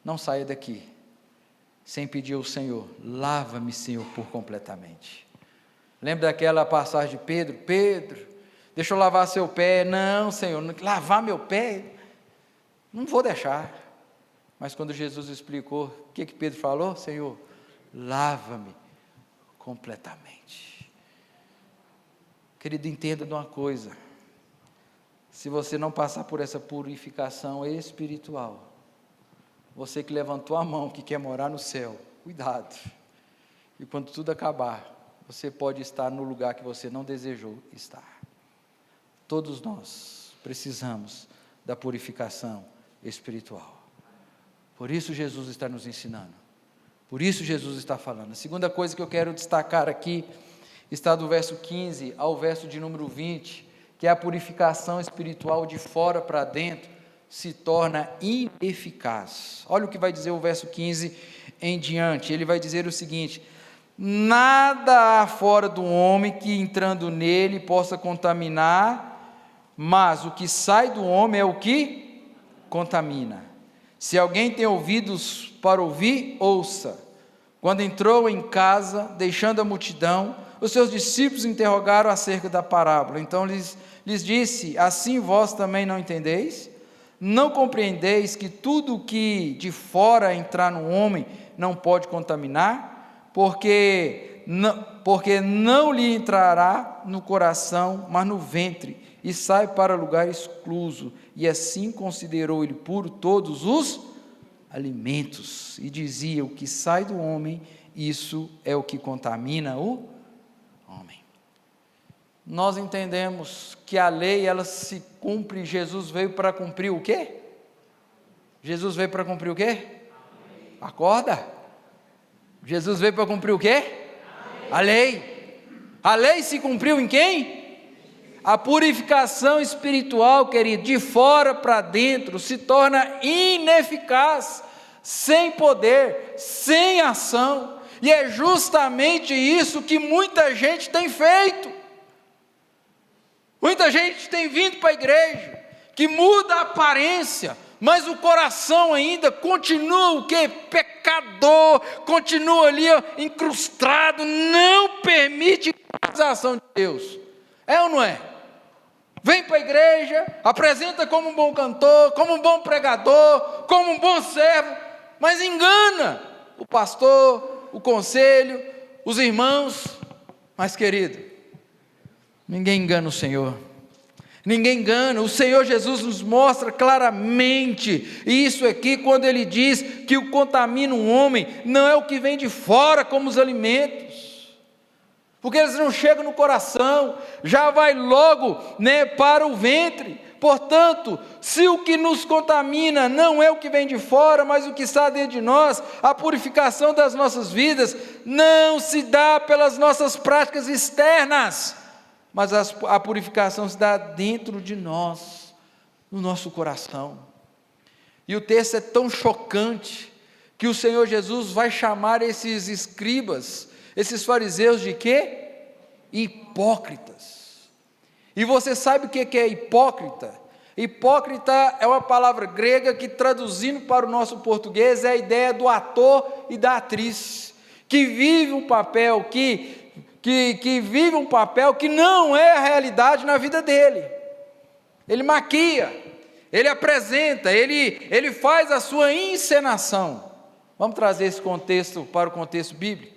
não saia daqui sem pedir ao Senhor: lava-me, Senhor, por completamente. Lembra daquela passagem de Pedro? Pedro, deixa eu lavar seu pé. Não, Senhor, lavar meu pé? Não vou deixar. Mas quando Jesus explicou, o que Pedro falou? Senhor, lava-me completamente. Querido, entenda de uma coisa: se você não passar por essa purificação espiritual, você que levantou a mão, que quer morar no céu, cuidado. E quando tudo acabar, você pode estar no lugar que você não desejou estar. Todos nós precisamos da purificação espiritual. Por isso Jesus está nos ensinando. Por isso Jesus está falando. A segunda coisa que eu quero destacar aqui está do verso 15 ao verso de número 20, que é a purificação espiritual de fora para dentro se torna ineficaz. Olha o que vai dizer o verso 15 em diante. Ele vai dizer o seguinte: nada há fora do homem que entrando nele possa contaminar, mas o que sai do homem é o que contamina. Se alguém tem ouvidos para ouvir, ouça. Quando entrou em casa, deixando a multidão, os seus discípulos interrogaram acerca da parábola. Então lhes disse: assim vós também não entendeis? Não compreendeis que tudo o que de fora entrar no homem não pode contaminar? Porque não lhe entrará no coração, mas no ventre, e sai para lugar excluso. E assim considerou ele puro todos os alimentos. E dizia: o que sai do homem, isso é o que contamina o homem. Nós entendemos que a lei, ela se cumpre. Jesus veio para cumprir o quê? Jesus veio para cumprir o quê? Acorda. Jesus veio para cumprir o quê? A lei. A lei se cumpriu em quem? A purificação espiritual, querido, de fora para dentro, se torna ineficaz, sem poder, sem ação. E é justamente isso que muita gente tem feito. Muita gente tem vindo para a igreja, que muda a aparência, mas o coração ainda continua o quê? Pecador, continua ali incrustado, não permite a ação de Deus. É ou não é? Vem para a igreja, apresenta como um bom cantor, como um bom pregador, como um bom servo, mas engana o pastor, o conselho, os irmãos. Mas, querido, ninguém engana o Senhor. Ninguém engana. O Senhor Jesus nos mostra claramente isso aqui, quando Ele diz que o que contamina um homem não é o que vem de fora, como os alimentos, porque eles não chegam no coração, já vai logo, para o ventre. Portanto, se o que nos contamina não é o que vem de fora, mas o que está dentro de nós, a purificação das nossas vidas não se dá pelas nossas práticas externas, mas a purificação se dá dentro de nós, no nosso coração. E o texto é tão chocante que o Senhor Jesus vai chamar esses escribas, esses fariseus de quê? Hipócritas. E você sabe o que é hipócrita? Hipócrita é uma palavra grega que, traduzindo para o nosso português, é a ideia do ator e da atriz, que vive um papel que vive um papel que não é a realidade na vida dele. Ele maquia, ele apresenta, ele faz a sua encenação. Vamos trazer esse contexto para o contexto bíblico.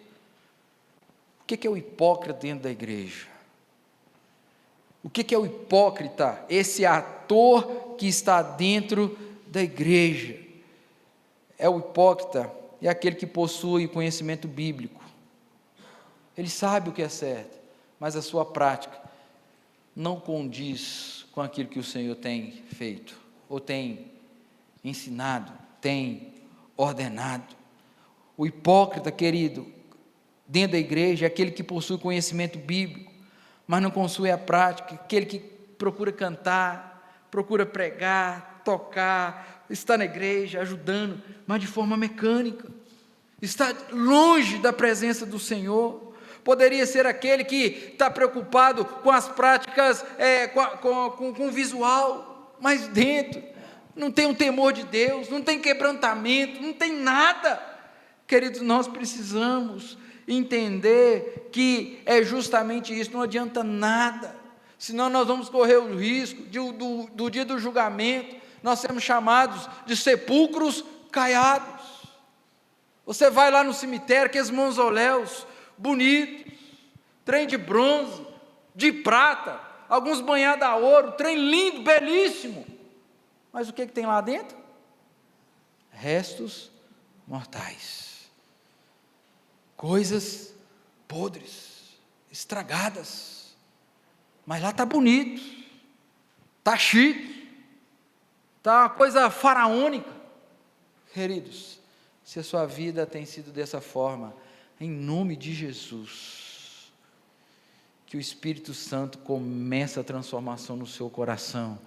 O que é o hipócrita dentro da igreja? O que é o hipócrita? Esse ator que está dentro da igreja. O hipócrita é aquele que possui conhecimento bíblico. Ele sabe o que é certo, mas a sua prática não condiz com aquilo que o Senhor tem feito, ou tem ensinado, tem ordenado. O hipócrita, querido, dentro da igreja, é aquele que possui conhecimento bíblico, mas não possui a prática, aquele que procura cantar, procura pregar, tocar, está na igreja, ajudando, mas de forma mecânica, está longe da presença do Senhor. Poderia ser aquele que está preocupado com as práticas, com o visual, mas dentro não tem um temor de Deus, não tem quebrantamento, não tem nada. Queridos, nós precisamos entender que é justamente isso, não adianta nada, senão nós vamos correr o risco do dia do julgamento, nós sermos chamados de sepulcros caiados. Você vai lá no cemitério, aqueles mausoléus bonitos, trem de bronze, de prata, alguns banhados a ouro, trem lindo, belíssimo, mas o que tem lá dentro? Restos mortais, coisas podres, estragadas, mas lá está bonito, está chique, está uma coisa faraônica. Queridos, se a sua vida tem sido dessa forma, em nome de Jesus, que o Espírito Santo comece a transformação no seu coração,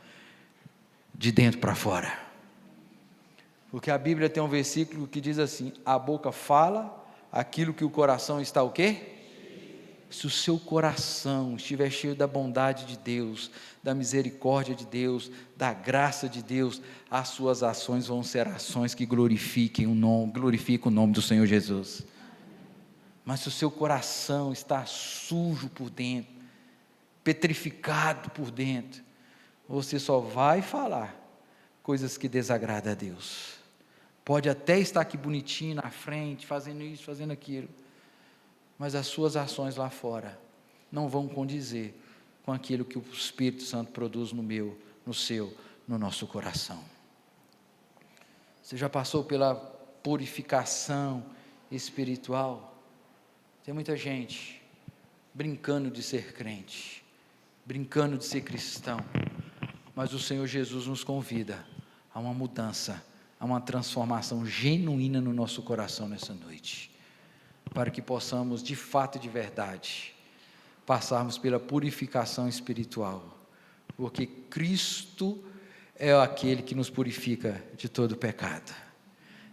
de dentro para fora, porque a Bíblia tem um versículo que diz assim: a boca fala aquilo que o coração está o quê? Se o seu coração estiver cheio da bondade de Deus, da misericórdia de Deus, da graça de Deus, as suas ações vão ser ações que glorifiquem o nome do Senhor Jesus. Mas se o seu coração está sujo por dentro, petrificado por dentro, você só vai falar coisas que desagradam a Deus. Pode até estar aqui bonitinho na frente, fazendo isso, fazendo aquilo, mas as suas ações lá fora não vão condizer com aquilo que o Espírito Santo produz no meu, no seu, no nosso coração. Você já passou pela purificação espiritual? Tem muita gente brincando de ser crente, brincando de ser cristão, mas o Senhor Jesus nos convida a uma mudança, a uma transformação genuína no nosso coração nessa noite, para que possamos de fato e de verdade passarmos pela purificação espiritual, porque Cristo é aquele que nos purifica de todo pecado.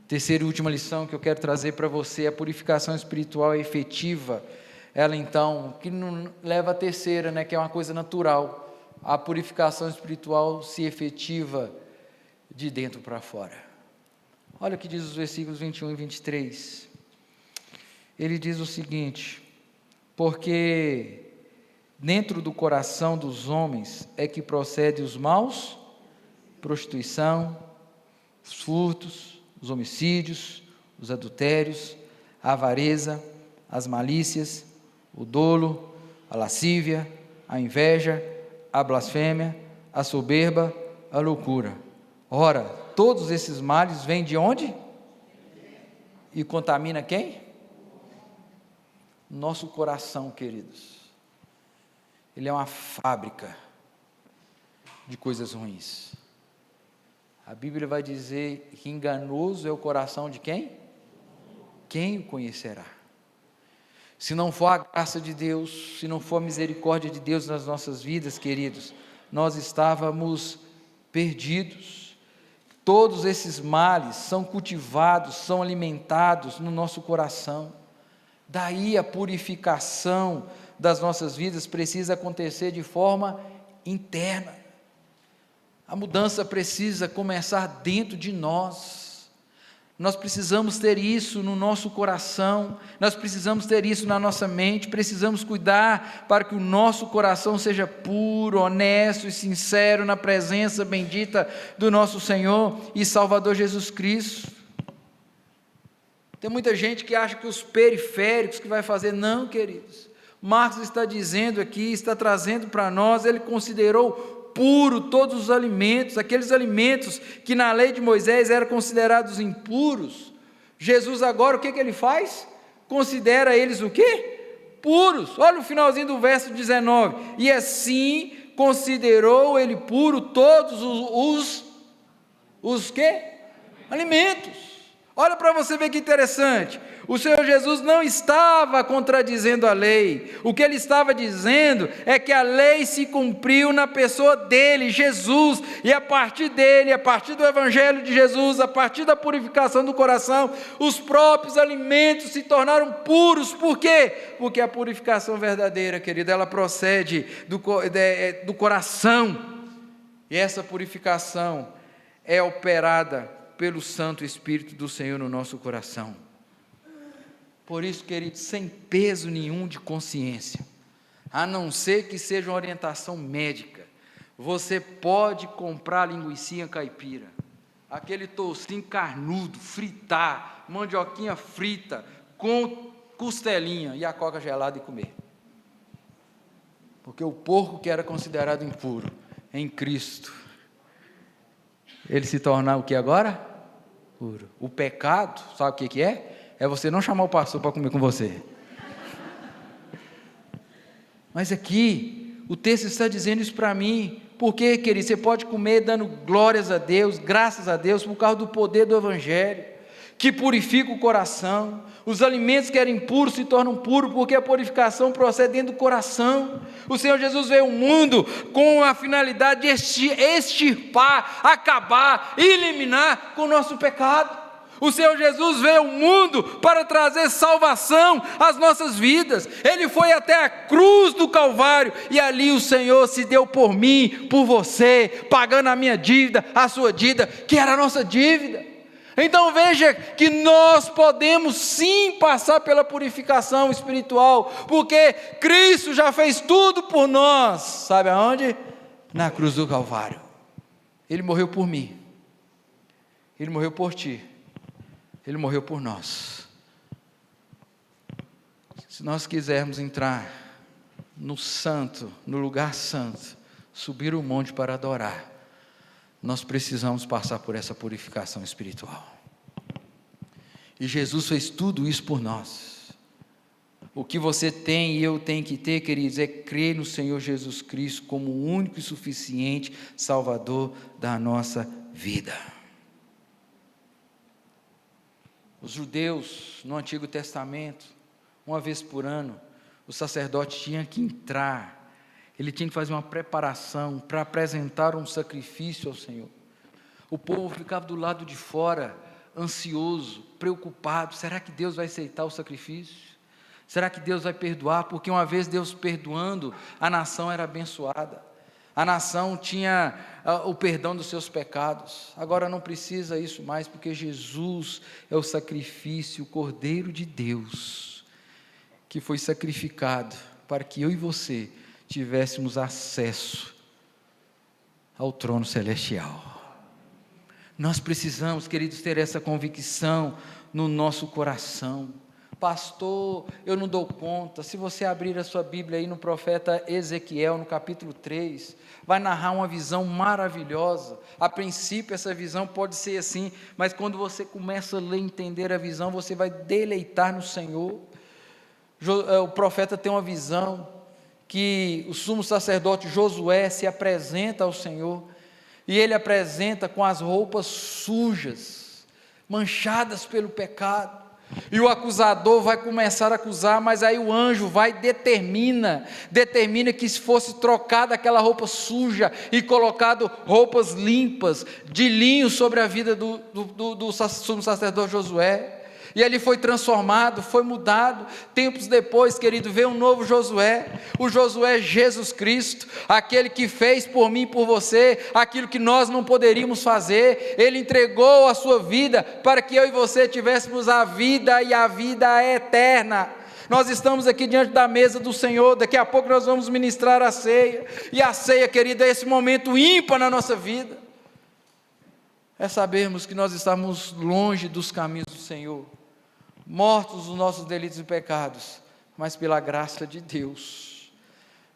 Terceira e última lição que eu quero trazer para você: a purificação espiritual é efetiva. Ela então, que não leva a terceira, que é uma coisa natural. A purificação espiritual se efetiva de dentro para fora. Olha o que diz os versículos 21 e 23. Ele diz o seguinte: porque dentro do coração dos homens é que procede os maus, prostituição, os furtos, os homicídios, os adultérios, a avareza, as malícias, o dolo, a lascívia, a inveja, a blasfêmia, a soberba, a loucura. Ora, todos esses males vêm de onde? E contamina quem? Nosso coração, queridos. Ele é uma fábrica de coisas ruins. A Bíblia vai dizer que enganoso é o coração de quem? Quem o conhecerá? Se não for a graça de Deus, se não for a misericórdia de Deus nas nossas vidas, queridos, nós estávamos perdidos. todos esses males são cultivados, são alimentados no nosso coração. Daí a purificação das nossas vidas precisa acontecer de forma interna. A mudança precisa começar dentro de nós. Nós precisamos ter isso no nosso coração, nós precisamos ter isso na nossa mente, precisamos cuidar para que o nosso coração seja puro, honesto e sincero na presença bendita do nosso Senhor e Salvador Jesus Cristo. Tem muita gente que acha que os periféricos que vai fazer, não, queridos. Marcos está dizendo aqui, está trazendo para nós, ele considerou puro todos os alimentos, aqueles alimentos que na lei de Moisés eram considerados impuros. Jesus agora o que ele faz? Considera eles o quê? Puros. Olha o finalzinho do verso 19, e assim considerou ele puro todos os quê? Alimentos. Olha para você ver que interessante, o Senhor Jesus não estava contradizendo a lei, o que ele estava dizendo é que a lei se cumpriu na pessoa dele, Jesus, e a partir dele, a partir do Evangelho de Jesus, a partir da purificação do coração, os próprios alimentos se tornaram puros. Por quê? Porque a purificação verdadeira, querida, ela procede do coração, e essa purificação é operada pelo Santo Espírito do Senhor no nosso coração. Por isso, queridos, sem peso nenhum de consciência, a não ser que seja uma orientação médica, você pode comprar linguicinha caipira, aquele toucinho carnudo, fritar, mandioquinha frita, com costelinha e a coca gelada e comer. Porque o porco que era considerado impuro, em Cristo, ele se tornar o que agora? Puro. O pecado, sabe o que é? É você não chamar o pastor para comer com você. Mas aqui, o texto está dizendo isso para mim. Porque, querido, você pode comer dando glórias a Deus, graças a Deus, por causa do poder do Evangelho, que purifica o coração. Os alimentos que eram impuros se tornam puros, porque a purificação procede dentro do coração. O Senhor Jesus veio ao mundo com a finalidade de extirpar, acabar, eliminar com o nosso pecado. O Senhor Jesus veio ao mundo para trazer salvação às nossas vidas. Ele foi até a cruz do Calvário, e ali o Senhor se deu por mim, por você, pagando a minha dívida, a sua dívida, que era a nossa dívida. Então veja que nós podemos sim passar pela purificação espiritual, porque Cristo já fez tudo por nós. Sabe aonde? Na cruz do Calvário. Ele morreu por mim, Ele morreu por ti, Ele morreu por nós. Se nós quisermos entrar no santo, no lugar santo, subir o monte para adorar, nós precisamos passar por essa purificação espiritual. E Jesus fez tudo isso por nós. O que você tem e eu tenho que ter, queridos, é crer no Senhor Jesus Cristo como o único e suficiente Salvador da nossa vida. Os judeus, no Antigo Testamento, uma vez por ano, o sacerdote tinha que entrar, ele tinha que fazer uma preparação para apresentar um sacrifício ao Senhor. O povo ficava do lado de fora, ansioso, preocupado. Será que Deus vai aceitar o sacrifício? Será que Deus vai perdoar? Porque uma vez Deus perdoando, a nação era abençoada. A nação tinha o perdão dos seus pecados. Agora não precisa isso mais, porque Jesus é o sacrifício, o Cordeiro de Deus, que foi sacrificado para que eu e você tivéssemos acesso ao trono celestial. Nós precisamos, queridos, ter essa convicção no nosso coração. Pastor, eu não dou conta. Se você abrir a sua Bíblia aí no profeta Ezequiel, no capítulo 3, vai narrar uma visão maravilhosa. A princípio essa visão pode ser assim, mas quando você começa a ler e entender a visão, você vai deleitar no Senhor. O profeta tem uma visão que o sumo sacerdote Josué se apresenta ao Senhor, e ele apresenta com as roupas sujas, manchadas pelo pecado. E o acusador vai começar a acusar, mas aí o anjo determina que se fosse trocada aquela roupa suja e colocado roupas limpas, de linho sobre a vida do sumo sacerdote Josué. E ele foi transformado, foi mudado. Tempos depois, querido, veio um novo Josué, o Josué Jesus Cristo, aquele que fez por mim e por você aquilo que nós não poderíamos fazer. Ele entregou a sua vida para que eu e você tivéssemos a vida e a vida eterna. Nós estamos aqui diante da mesa do Senhor, daqui a pouco nós vamos ministrar a ceia, e a ceia, querida, é esse momento ímpar na nossa vida, é sabermos que nós estamos longe dos caminhos do Senhor, mortos nos nossos delitos e pecados, mas pela graça de Deus,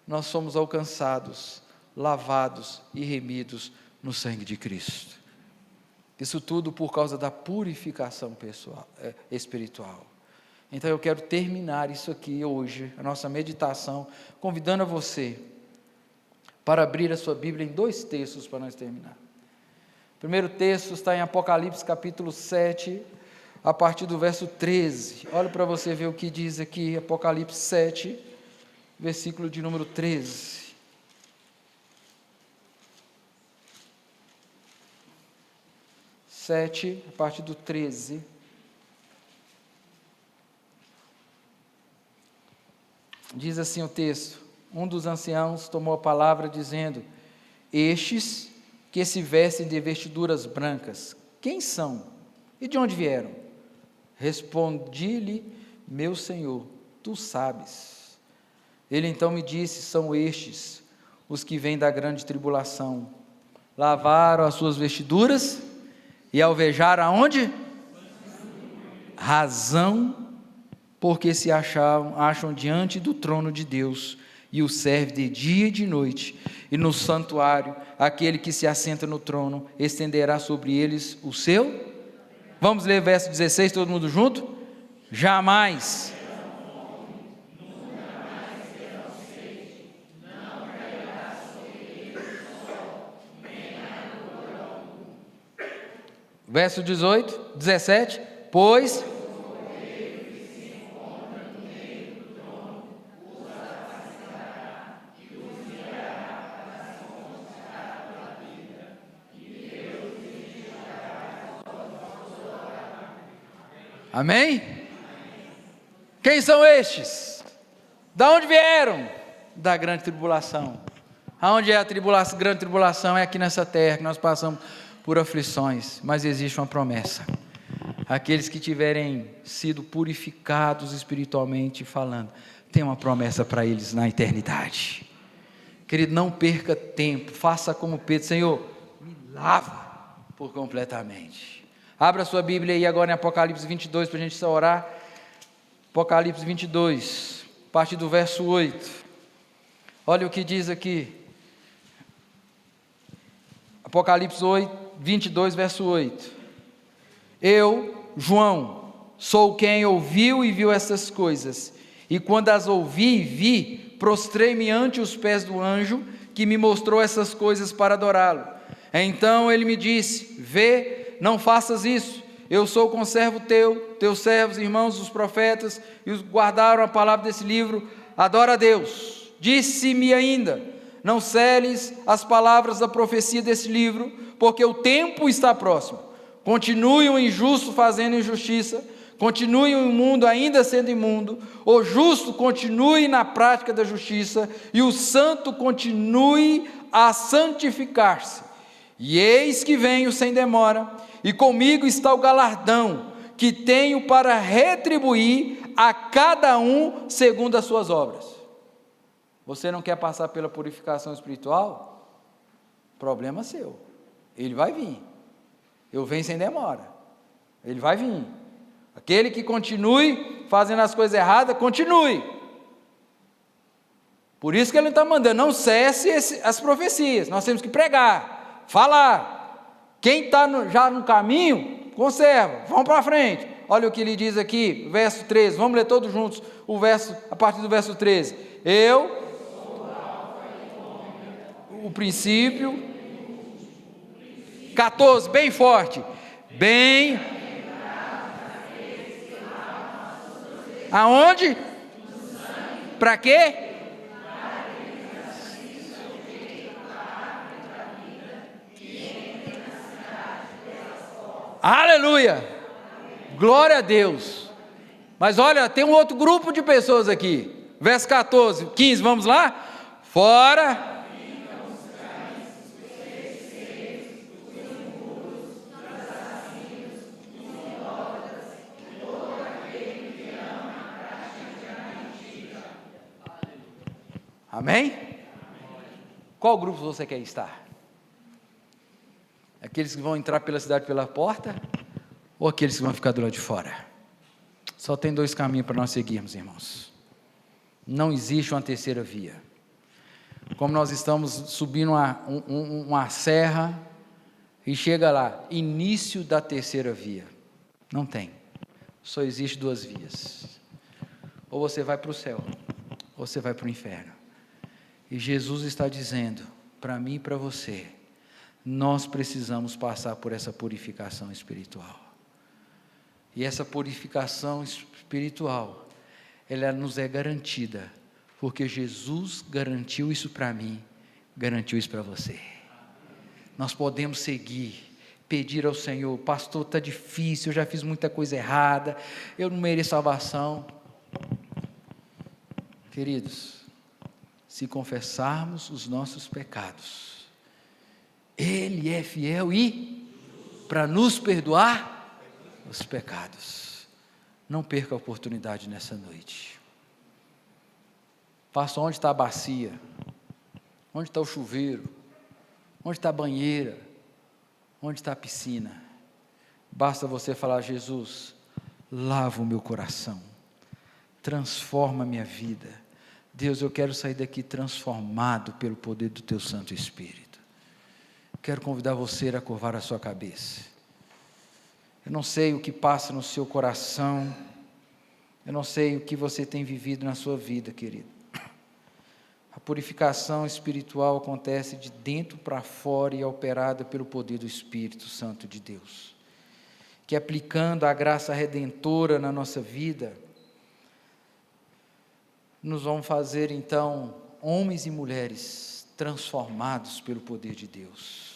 nós somos alcançados, lavados e remidos no sangue de Cristo. Isso tudo por causa da purificação espiritual. Então eu quero terminar isso aqui hoje, a nossa meditação, convidando a você para abrir a sua Bíblia em 2 textos para nós terminar. O primeiro texto está em Apocalipse capítulo 7, a partir do verso 13, olha para você ver o que diz aqui, Apocalipse 7, versículo de número 13. A partir do 13. Diz assim o texto: um dos anciãos tomou a palavra dizendo: estes que se vestem de vestiduras brancas, quem são? E de onde vieram? Respondi-lhe: meu Senhor, tu sabes. Ele então me disse: são estes os que vêm da grande tribulação, lavaram as suas vestiduras e alvejaram aonde? Razão, porque se acham diante do trono de Deus, e o serve de dia e de noite, e no santuário, aquele que se assenta no trono, estenderá sobre eles o seu. Vamos ler o verso 16, todo mundo junto? Jamais. Verso 17, pois amém? Quem são estes? Da onde vieram? Da grande tribulação. Aonde é a tribulação? Grande tribulação é aqui nessa terra, que nós passamos por aflições, mas existe uma promessa: aqueles que tiverem sido purificados espiritualmente falando, tem uma promessa para eles na eternidade. Querido, não perca tempo, faça como Pedro: Senhor, me lava por completamente. Abra sua Bíblia aí agora em Apocalipse 22, para a gente só orar. Apocalipse 22, a partir do verso 8. Olha o que diz aqui. Apocalipse 22, verso 8. Eu, João, sou quem ouviu e viu essas coisas. E quando as ouvi e vi, prostrei-me ante os pés do anjo que me mostrou essas coisas para adorá-lo. Então ele me disse: vê, não faças isso, eu sou conservo teu, teus servos, irmãos, os profetas, e os guardaram a palavra desse livro, adora a Deus. Disse-me ainda: não seles as palavras da profecia desse livro, porque o tempo está próximo. Continue o injusto fazendo injustiça, continue o imundo ainda sendo imundo, o justo continue na prática da justiça, e o santo continue a santificar-se. E eis que venho sem demora, e comigo está o galardão, que tenho para retribuir a cada um segundo as suas obras. Você não quer passar pela purificação espiritual? Problema seu. Ele vai vir. Eu venho sem demora. Ele vai vir. Aquele que continue fazendo as coisas erradas, continue. Por isso que ele está mandando, não cesse as profecias. Nós temos que pregar, falar. Quem está já no caminho, conserva. Vamos para frente. Olha o que ele diz aqui, verso 13. Vamos ler todos juntos o verso, a partir do verso 13. Eu, o princípio. 14, bem forte. Bem. Aonde? Para quê? Aleluia! Glória a Deus! Mas olha, tem um outro grupo de pessoas aqui. Verso 14, 15, vamos lá? Fora. Amém? Qual grupo você quer estar? Aqueles que vão entrar pela cidade pela porta? Ou aqueles que vão ficar do lado de fora? Só tem dois caminhos para nós seguirmos, irmãos. Não existe uma terceira via. Como nós estamos subindo uma serra e chega lá, início da terceira via. Não tem. Só existe duas vias. Ou você vai para o céu, ou você vai para o inferno. E Jesus está dizendo, para mim e para você, nós precisamos passar por essa purificação espiritual. E essa purificação espiritual, ela nos é garantida, porque Jesus garantiu isso para mim, garantiu isso para você. Nós podemos seguir, pedir ao Senhor, pastor, está difícil, eu já fiz muita coisa errada, eu não mereço salvação. Queridos, se confessarmos os nossos pecados, Ele é fiel e para nos perdoar os pecados. Não perca a oportunidade nessa noite. Pastor, onde está a bacia? Onde está o chuveiro? Onde está a banheira? Onde está a piscina? Basta você falar, Jesus, lava o meu coração, transforma a minha vida. Deus, eu quero sair daqui transformado pelo poder do Teu Santo Espírito. Quero convidar você a curvar a sua cabeça. Eu não sei o que passa no seu coração, eu não sei o que você tem vivido na sua vida, querido. A purificação espiritual acontece de dentro para fora e é operada pelo poder do Espírito Santo de Deus, que aplicando a graça redentora na nossa vida, nos vão fazer então homens e mulheres transformados pelo poder de Deus.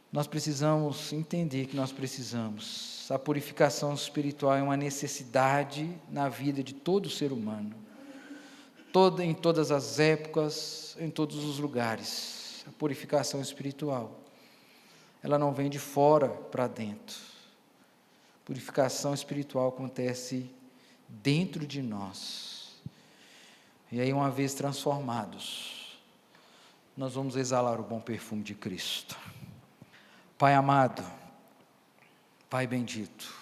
Nós precisamos entender que nós precisamos. A purificação espiritual é uma necessidade na vida de todo ser humano. Em todas as épocas, em todos os lugares. A purificação espiritual, ela não vem de fora para dentro. A purificação espiritual acontece dentro de nós. E aí, uma vez transformados, nós vamos exalar o bom perfume de Cristo. Pai amado, Pai bendito,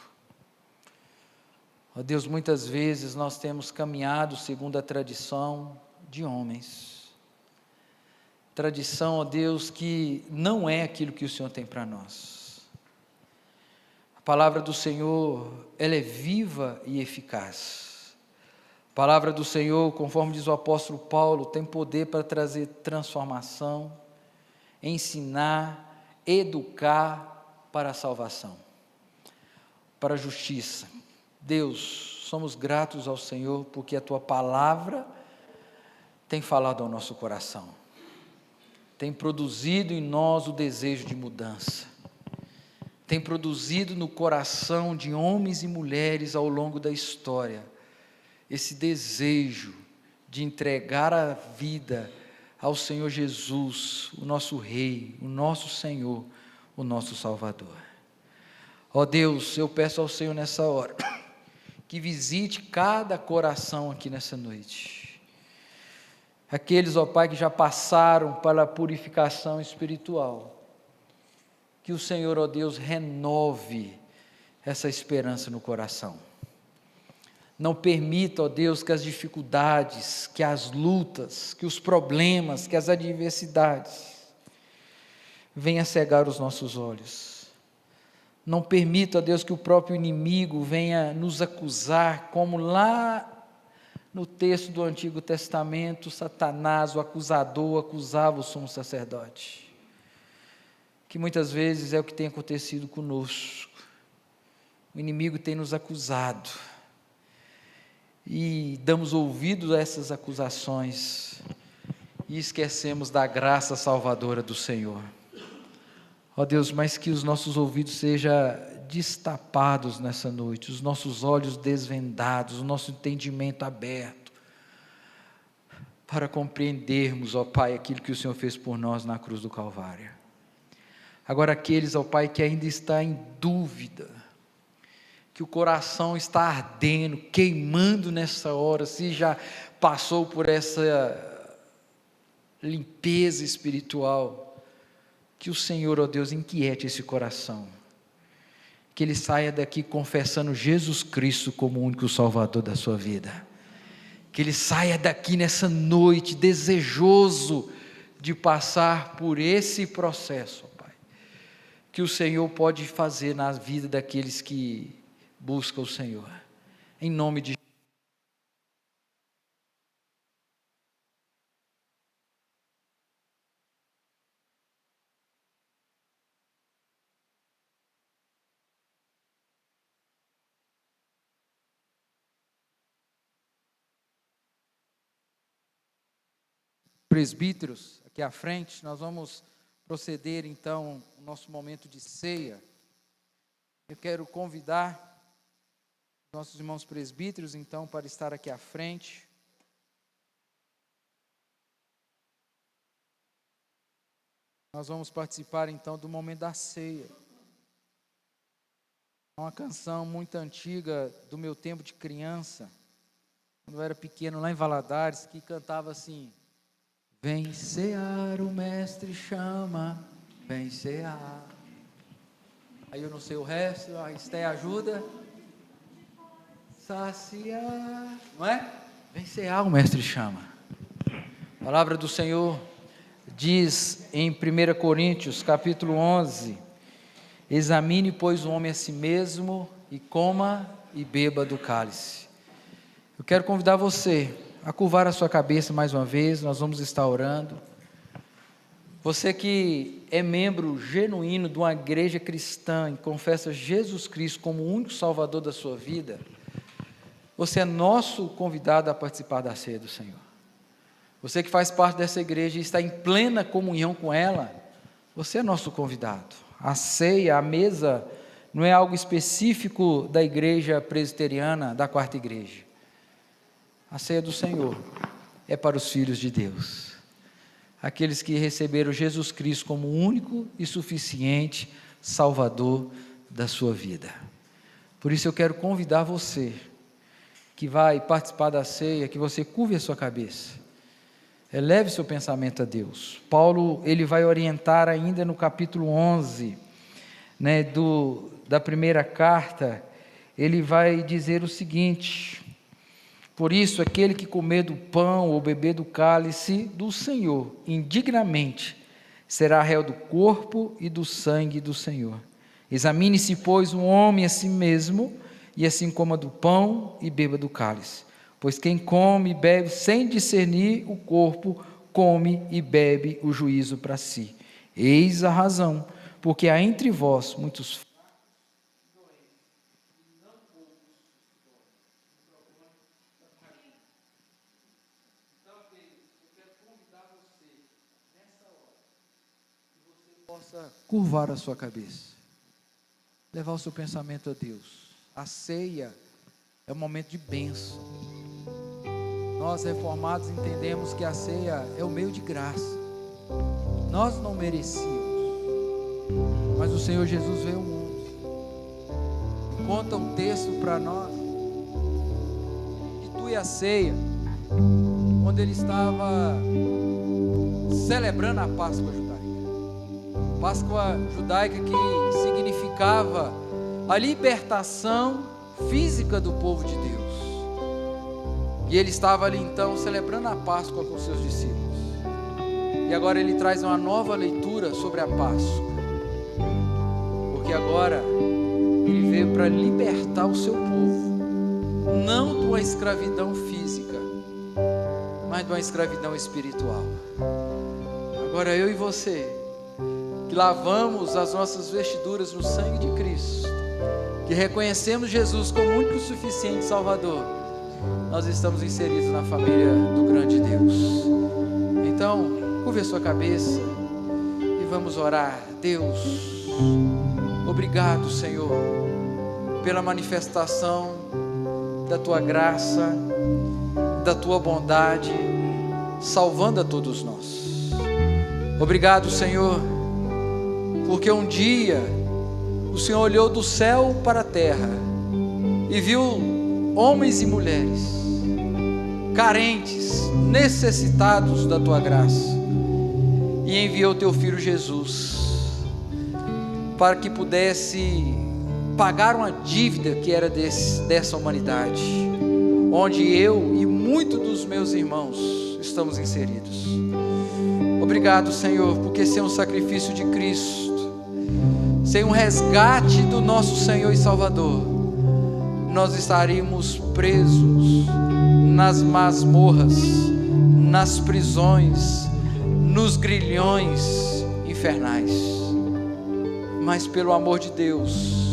ó Deus, muitas vezes nós temos caminhado segundo a tradição de homens, tradição, ó Deus, que não é aquilo que o Senhor tem para nós. A palavra do Senhor, ela é viva e eficaz. A palavra do Senhor, conforme diz o apóstolo Paulo, tem poder para trazer transformação, ensinar, educar para a salvação, para a justiça. Deus, somos gratos ao Senhor, porque a Tua palavra tem falado ao nosso coração, tem produzido em nós o desejo de mudança, tem produzido no coração de homens e mulheres ao longo da história, esse desejo de entregar a vida ao Senhor Jesus, o nosso Rei, o nosso Senhor, o nosso Salvador. Ó Deus, eu peço ao Senhor nessa hora, que visite cada coração aqui nessa noite. Aqueles, ó Pai, que já passaram pela purificação espiritual, que o Senhor, ó Deus, renove essa esperança no coração. Não permita, ó Deus, que as dificuldades, que as lutas, que os problemas, que as adversidades venham cegar os nossos olhos. Não permita, ó Deus, que o próprio inimigo venha nos acusar, como lá no texto do Antigo Testamento, Satanás, o acusador, acusava o sumo sacerdote. Que muitas vezes é o que tem acontecido conosco. O inimigo tem nos acusado. e damos ouvidos a essas acusações e esquecemos da graça salvadora do Senhor. Ó Deus, mas que os nossos ouvidos sejam destapados nessa noite, os nossos olhos desvendados, o nosso entendimento aberto, para compreendermos, ó Pai, aquilo que o Senhor fez por nós na cruz do Calvário. Agora aqueles, ó Pai, que ainda está em dúvida, que o coração está ardendo, queimando nessa hora, se já passou por essa limpeza espiritual, que o Senhor, ó Deus, inquiete esse coração, que ele saia daqui confessando Jesus Cristo como o único Salvador da sua vida, que ele saia daqui nessa noite desejoso de passar por esse processo, ó Pai, que o Senhor pode fazer na vida daqueles que buscam o Senhor, em nome de presbíteros, aqui à frente, nós vamos proceder então o nosso momento de ceia. Eu quero convidar nossos irmãos presbíteros então para estar aqui à frente. Nós vamos participar então do momento da ceia. Uma canção muito antiga do meu tempo de criança, quando eu era pequeno lá em Valadares, que cantava assim: vem cear, o mestre chama, vem cear. Aí eu não sei o resto, a Esté ajuda. Saciar, não é? Vem cear, o mestre chama. A palavra do Senhor diz em 1 Coríntios, capítulo 11, examine, pois, o homem a si mesmo, e coma e beba do cálice. Eu quero convidar você a curvar a sua cabeça mais uma vez, nós vamos estar orando. Você que é membro genuíno de uma igreja cristã e confessa Jesus Cristo como o único Salvador da sua vida, você é nosso convidado a participar da ceia do Senhor. Você que faz parte dessa igreja e está em plena comunhão com ela, você é nosso convidado. A ceia, a mesa, não é algo específico da igreja presbiteriana, da quarta igreja. A ceia do Senhor é para os filhos de Deus, aqueles que receberam Jesus Cristo como o único e suficiente Salvador da sua vida. Por isso eu quero convidar você, que vai participar da ceia, que você curve a sua cabeça, eleve seu pensamento a Deus. Paulo, ele vai orientar ainda no capítulo 11, da primeira carta, ele vai dizer o seguinte: por isso, aquele que comer do pão ou beber do cálice do Senhor indignamente, será réu do corpo e do sangue do Senhor. Examine-se, pois, um homem a si mesmo, e assim coma do pão e beba do cálice. Pois quem come e bebe sem discernir o corpo, come e bebe o juízo para si. Eis a razão, porque há entre vós muitos possa curvar a sua cabeça, levar o seu pensamento a Deus. A ceia é um momento de bênção. Nós reformados entendemos que a ceia é o meio de graça. Nós não merecíamos, mas o Senhor Jesus veio ao mundo e conta um texto para nós, institui a ceia, quando ele estava celebrando a Páscoa judaica. Páscoa judaica que significava a libertação física do povo de Deus. E ele estava ali então celebrando a Páscoa com seus discípulos. E agora ele traz uma nova leitura sobre a Páscoa, porque agora ele veio para libertar o seu povo, não de uma escravidão física, mas de uma escravidão espiritual. Agora eu e você, que lavamos as nossas vestiduras no sangue de Cristo, que reconhecemos Jesus como o único e suficiente Salvador, nós estamos inseridos na família do grande Deus. Então, curve a sua cabeça e vamos orar. Deus, obrigado, Senhor, pela manifestação da Tua graça, da Tua bondade, salvando a todos nós. Obrigado, Senhor, porque um dia o Senhor olhou do céu para a terra e viu homens e mulheres carentes, necessitados da Tua graça, e enviou Teu Filho Jesus para que pudesse pagar uma dívida que era dessa humanidade, onde eu e muitos dos meus irmãos estamos inseridos. Obrigado, Senhor, porque sem o sacrifício de Cristo, sem um resgate do nosso Senhor e Salvador, nós estaríamos presos nas masmorras, nas prisões, nos grilhões infernais. Mas pelo amor de Deus,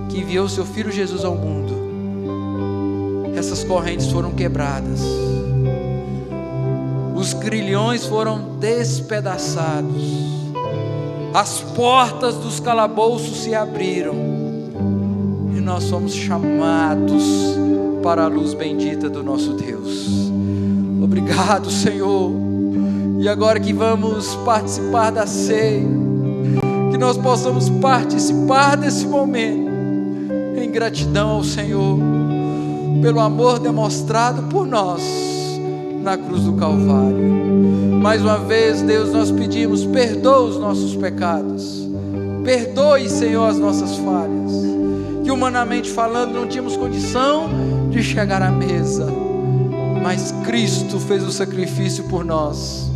que enviou seu Filho Jesus ao mundo, essas correntes foram quebradas, os grilhões foram despedaçados, as portas dos calabouços se abriram e nós somos chamados para a luz bendita do nosso Deus. Obrigado, Senhor. E agora que vamos participar da ceia, que nós possamos participar desse momento em gratidão ao Senhor pelo amor demonstrado por nós na cruz do Calvário. Mais uma vez, Deus, nós pedimos, perdoa os nossos pecados, perdoe, Senhor, as nossas falhas, que humanamente falando não tínhamos condição de chegar à mesa, mas Cristo fez o sacrifício por nós,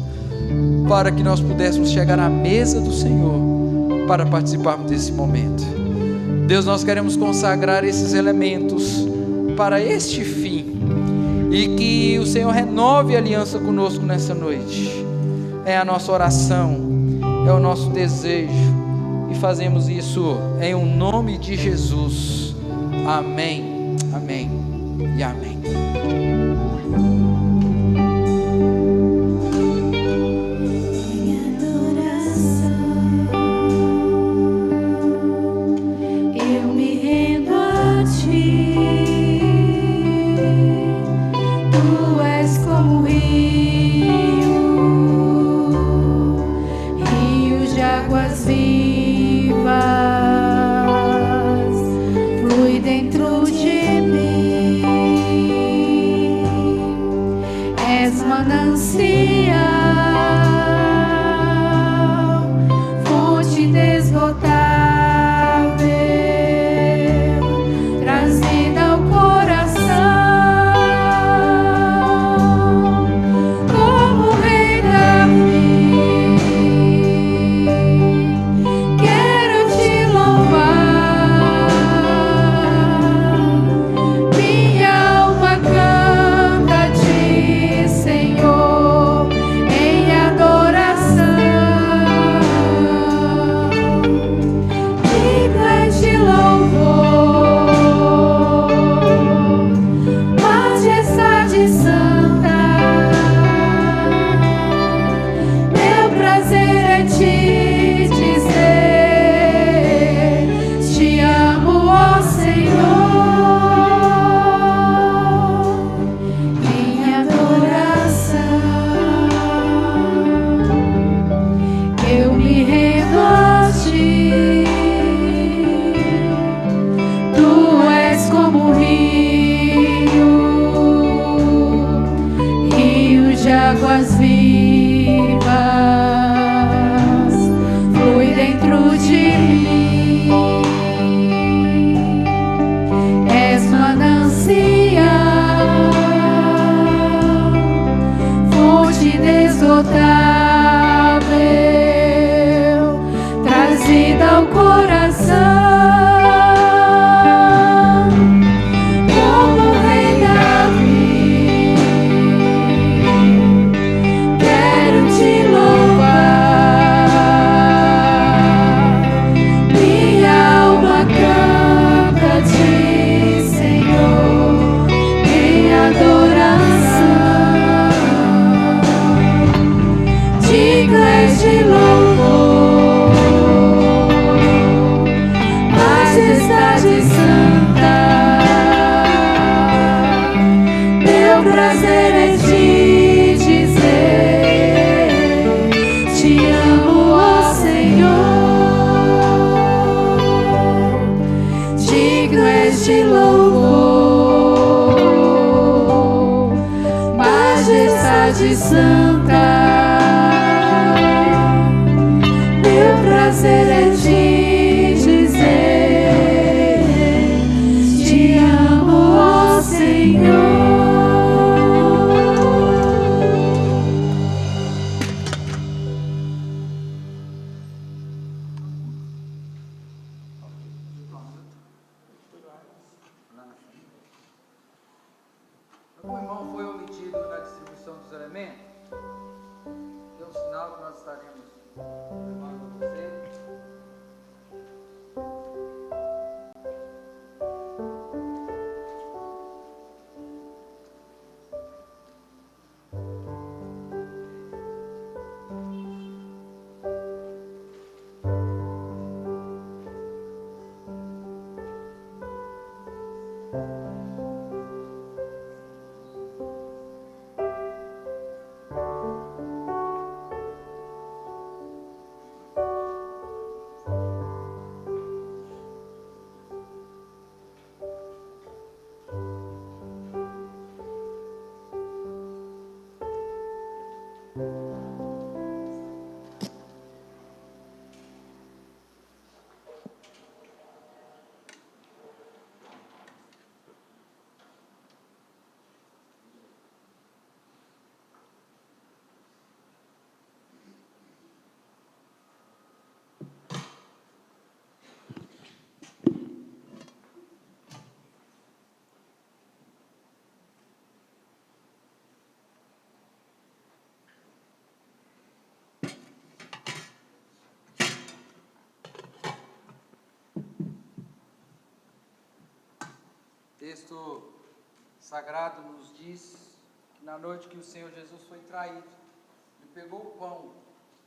para que nós pudéssemos chegar à mesa do Senhor, para participarmos desse momento. Deus, nós queremos consagrar esses elementos para este fim, e que o Senhor renove a aliança conosco nessa noite. É a nossa oração, é o nosso desejo, e fazemos isso em o nome de Jesus. Amém, amém e amém.
santa. Meu prazer é te dizer: te amo, ó Senhor.
O irmão foi omitido na distribuição dos elementos. Dê um sinal que nós estaremos levando você. O texto sagrado nos diz que na noite que o Senhor Jesus foi traído, ele pegou o pão,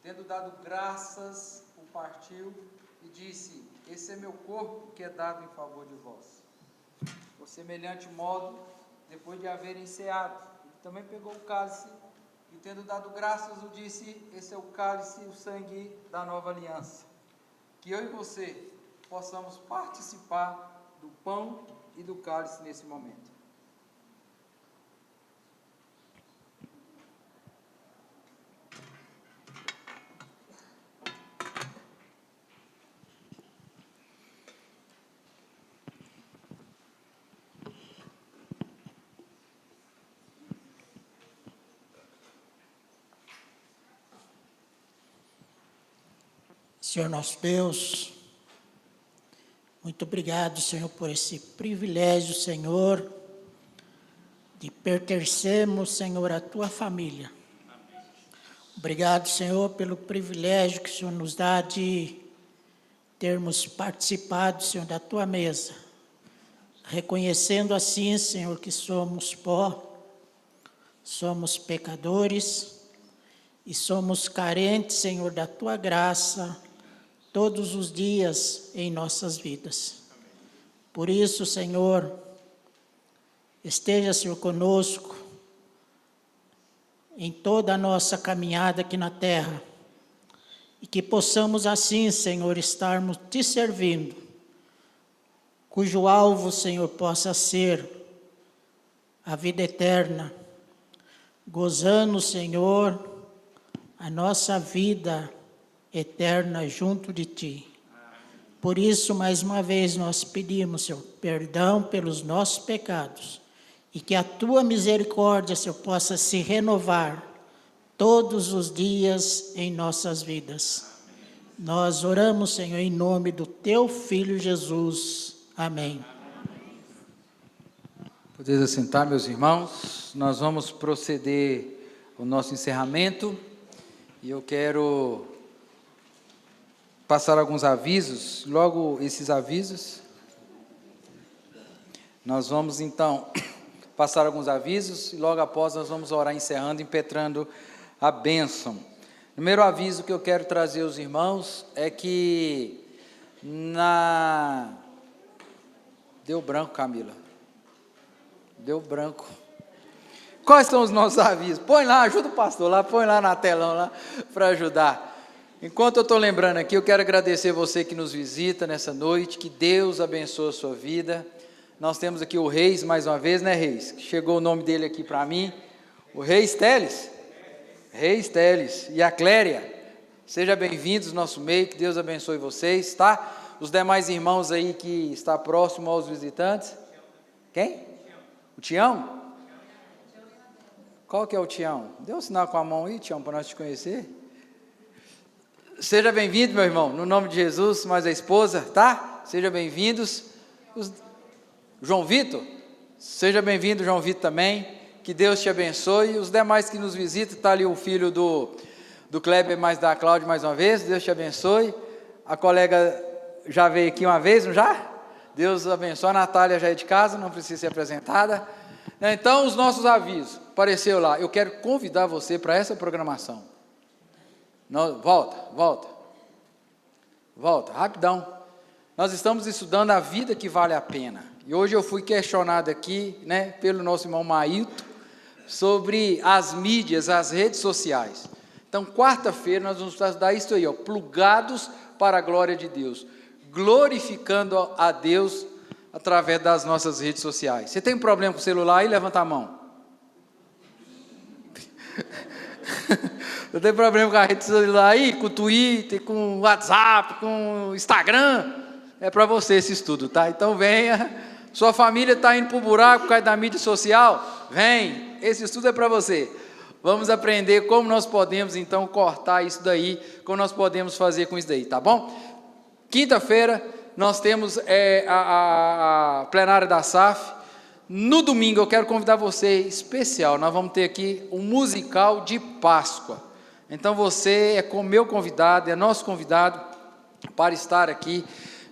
tendo dado graças, o partiu e disse: esse é meu corpo que é dado em favor de vós. Por semelhante modo, depois de haverem ceado, ele também pegou o cálice e, tendo dado graças, o disse: esse é o cálice, o sangue da nova aliança. Que eu e você possamos participar do pão e do cálice nesse momento.
Senhor nosso Deus, muito obrigado, Senhor, por esse privilégio, Senhor, de pertencermos, Senhor, à Tua família. Obrigado, Senhor, pelo privilégio que o Senhor nos dá de termos participado, Senhor, da Tua mesa, reconhecendo assim, Senhor, que somos pó, somos pecadores e somos carentes, Senhor, da Tua graça, todos os dias em nossas vidas. Por isso, Senhor, esteja, Senhor, conosco em toda a nossa caminhada aqui na terra, e que possamos assim, Senhor, estarmos te servindo, cujo alvo, Senhor, possa ser a vida eterna, gozando, Senhor, a nossa vida eterna junto de Ti. Por isso, mais uma vez, nós pedimos, Senhor, perdão pelos nossos pecados, e que a Tua misericórdia, Senhor, possa se renovar todos os dias em nossas vidas. Nós oramos, Senhor, em nome do Teu Filho Jesus. Amém.
Podeis assentar, meus irmãos. Nós vamos proceder ao nosso encerramento, e eu quero passar alguns avisos. Logo esses avisos, nós vamos então passar alguns avisos, e logo após nós vamos orar encerrando, impetrando a bênção. O primeiro aviso que eu quero trazer aos irmãos é que Deu branco, Camila. Deu branco. Quais são os nossos avisos? Põe lá, ajuda o pastor lá, põe lá na telão lá para ajudar. Enquanto eu estou lembrando aqui, eu quero agradecer você que nos visita nessa noite, que Deus abençoe a sua vida. Nós temos aqui o Reis, mais uma vez, né, Reis? Chegou o nome dele aqui para mim, o Reis Teles. Reis Teles e a Cléria. Sejam bem-vindos ao nosso meio, que Deus abençoe vocês, tá? Os demais irmãos aí que está próximo aos visitantes. Quem? O Tião? Qual que é o Tião? Dê um sinal com a mão aí, Tião, para nós te conhecer. Seja bem-vindo, meu irmão, no nome de Jesus, mais a esposa, tá? Sejam bem-vindos. João Vitor, seja bem-vindo, João Vitor também, que Deus te abençoe. Os demais que nos visitam, está ali o filho do Kleber, mais da Cláudia, mais uma vez, Deus te abençoe. A colega já veio aqui uma vez, não já? Deus abençoe. A Natália já é de casa, não precisa ser apresentada. Então, os nossos avisos, apareceu lá, eu quero convidar você para essa programação. Volta, rapidão. Nós estamos estudando a vida que vale a pena, e hoje eu fui questionado aqui, né, pelo nosso irmão Maílton, sobre as mídias, as redes sociais. Então, quarta-feira nós vamos estudar isso aí, plugados para a glória de Deus, glorificando a Deus através das nossas redes sociais. Você tem problema com o celular aí? Levanta a mão. Você tem problema com a rede celular aí? Com o Twitter, com o WhatsApp, com o Instagram? É para você esse estudo, tá? Então venha. Sua família está indo para o buraco por causa da mídia social? Vem, esse estudo é para você. Vamos aprender como nós podemos, então, cortar isso daí, como nós podemos fazer com isso daí, tá bom? Quinta-feira, nós temos a plenária da SAF. No domingo, eu quero convidar você, especial, nós vamos ter aqui um musical de Páscoa. Então, você é meu convidado, é nosso convidado para estar aqui,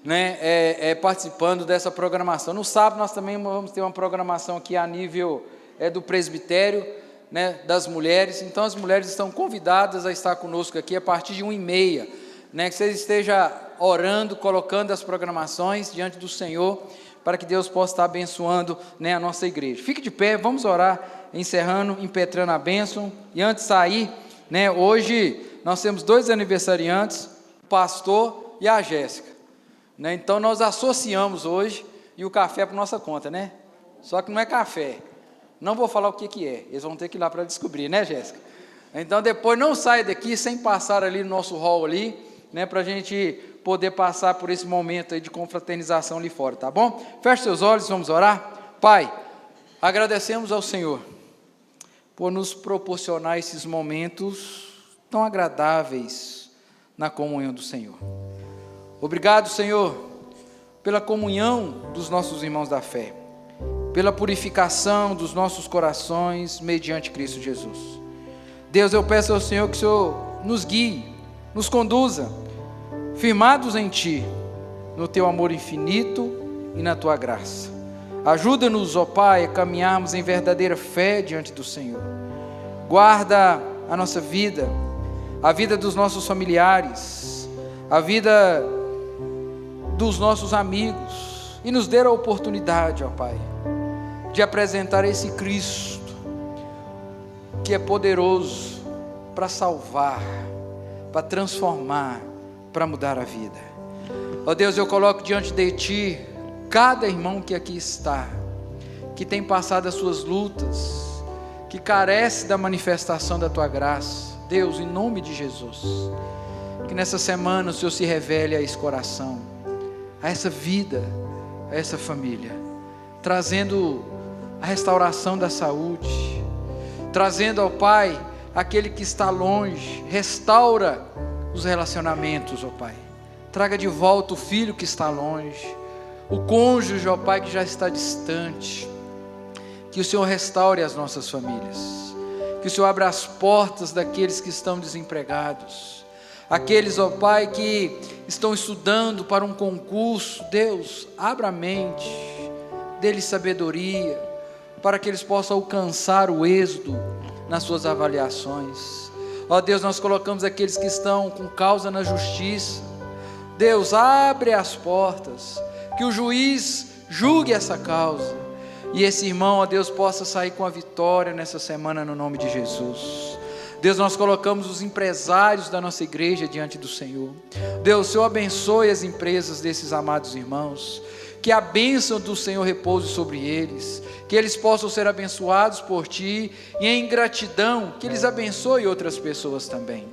né, participando dessa programação. No sábado, nós também vamos ter uma programação aqui a nível do presbitério, né, das mulheres. Então, as mulheres estão convidadas a estar conosco aqui a partir de 1h30, né, que você esteja orando, colocando as programações diante do Senhor, para que Deus possa estar abençoando, né, a nossa igreja. Fique de pé, vamos orar, encerrando, impetrando a bênção. E antes de sair, né, hoje nós temos 2 aniversariantes, o pastor e a Jéssica, né? Então nós associamos hoje, e o café é por nossa conta, né? Só que não é café, não vou falar o que é, eles vão ter que ir lá para descobrir, né, Jéssica? Então depois não saia daqui sem passar ali no nosso hall ali, né, para a gente poder passar por esse momento aí de confraternização ali fora, tá bom? Feche seus olhos, vamos orar. Pai, agradecemos ao Senhor por nos proporcionar esses momentos tão agradáveis na comunhão do Senhor. Obrigado, Senhor, pela comunhão dos nossos irmãos da fé, pela purificação dos nossos corações mediante Cristo Jesus. Deus, eu peço ao Senhor que o Senhor nos guie, nos conduza, firmados em Ti, no Teu amor infinito e na Tua graça. Ajuda-nos, ó Pai, a caminharmos em verdadeira fé diante do Senhor. Guarda a nossa vida, a vida dos nossos familiares, a vida dos nossos amigos, e nos dê a oportunidade, ó Pai, de apresentar esse Cristo, que é poderoso para salvar, para transformar, para mudar a vida. Ó Deus, eu coloco diante de Ti cada irmão que aqui está, que tem passado as suas lutas, que carece da manifestação da Tua graça. Deus, em nome de Jesus, que nessa semana o Senhor se revele a esse coração, a essa vida, a essa família, trazendo a restauração da saúde, trazendo ao Pai aquele que está longe, restaura os relacionamentos, ó Pai. Traga de volta o filho que está longe, o cônjuge, ó Pai, que já está distante. Que o Senhor restaure as nossas famílias, que o Senhor abra as portas daqueles que estão desempregados, aqueles, ó Pai, que estão estudando para um concurso. Deus, abra a mente, dê-lhes sabedoria, para que eles possam alcançar o êxito nas suas avaliações. Ó Deus, nós colocamos aqueles que estão com causa na justiça. Deus, abre as portas, que o juiz julgue essa causa, e esse irmão, ó Deus, possa sair com a vitória nessa semana, no nome de Jesus. Deus, nós colocamos os empresários da nossa igreja diante do Senhor. Deus, o Senhor abençoe as empresas desses amados irmãos, que a bênção do Senhor repouse sobre eles, que eles possam ser abençoados por Ti, e em gratidão, que eles abençoem outras pessoas também.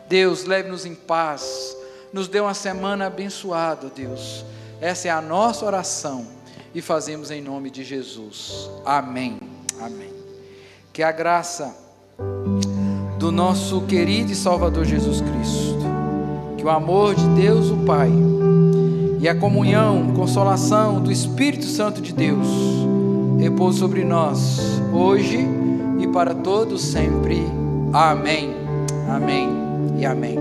Deus, leve-nos em paz, nos dê uma semana abençoada, Deus. Essa é a nossa oração, e fazemos em nome de Jesus. Amém. Amém. Que a graça do nosso querido e Salvador Jesus Cristo, que o amor de Deus o Pai e a comunhão, consolação do Espírito Santo de Deus repouse sobre nós, hoje e para todos sempre. Amém. Amém e amém.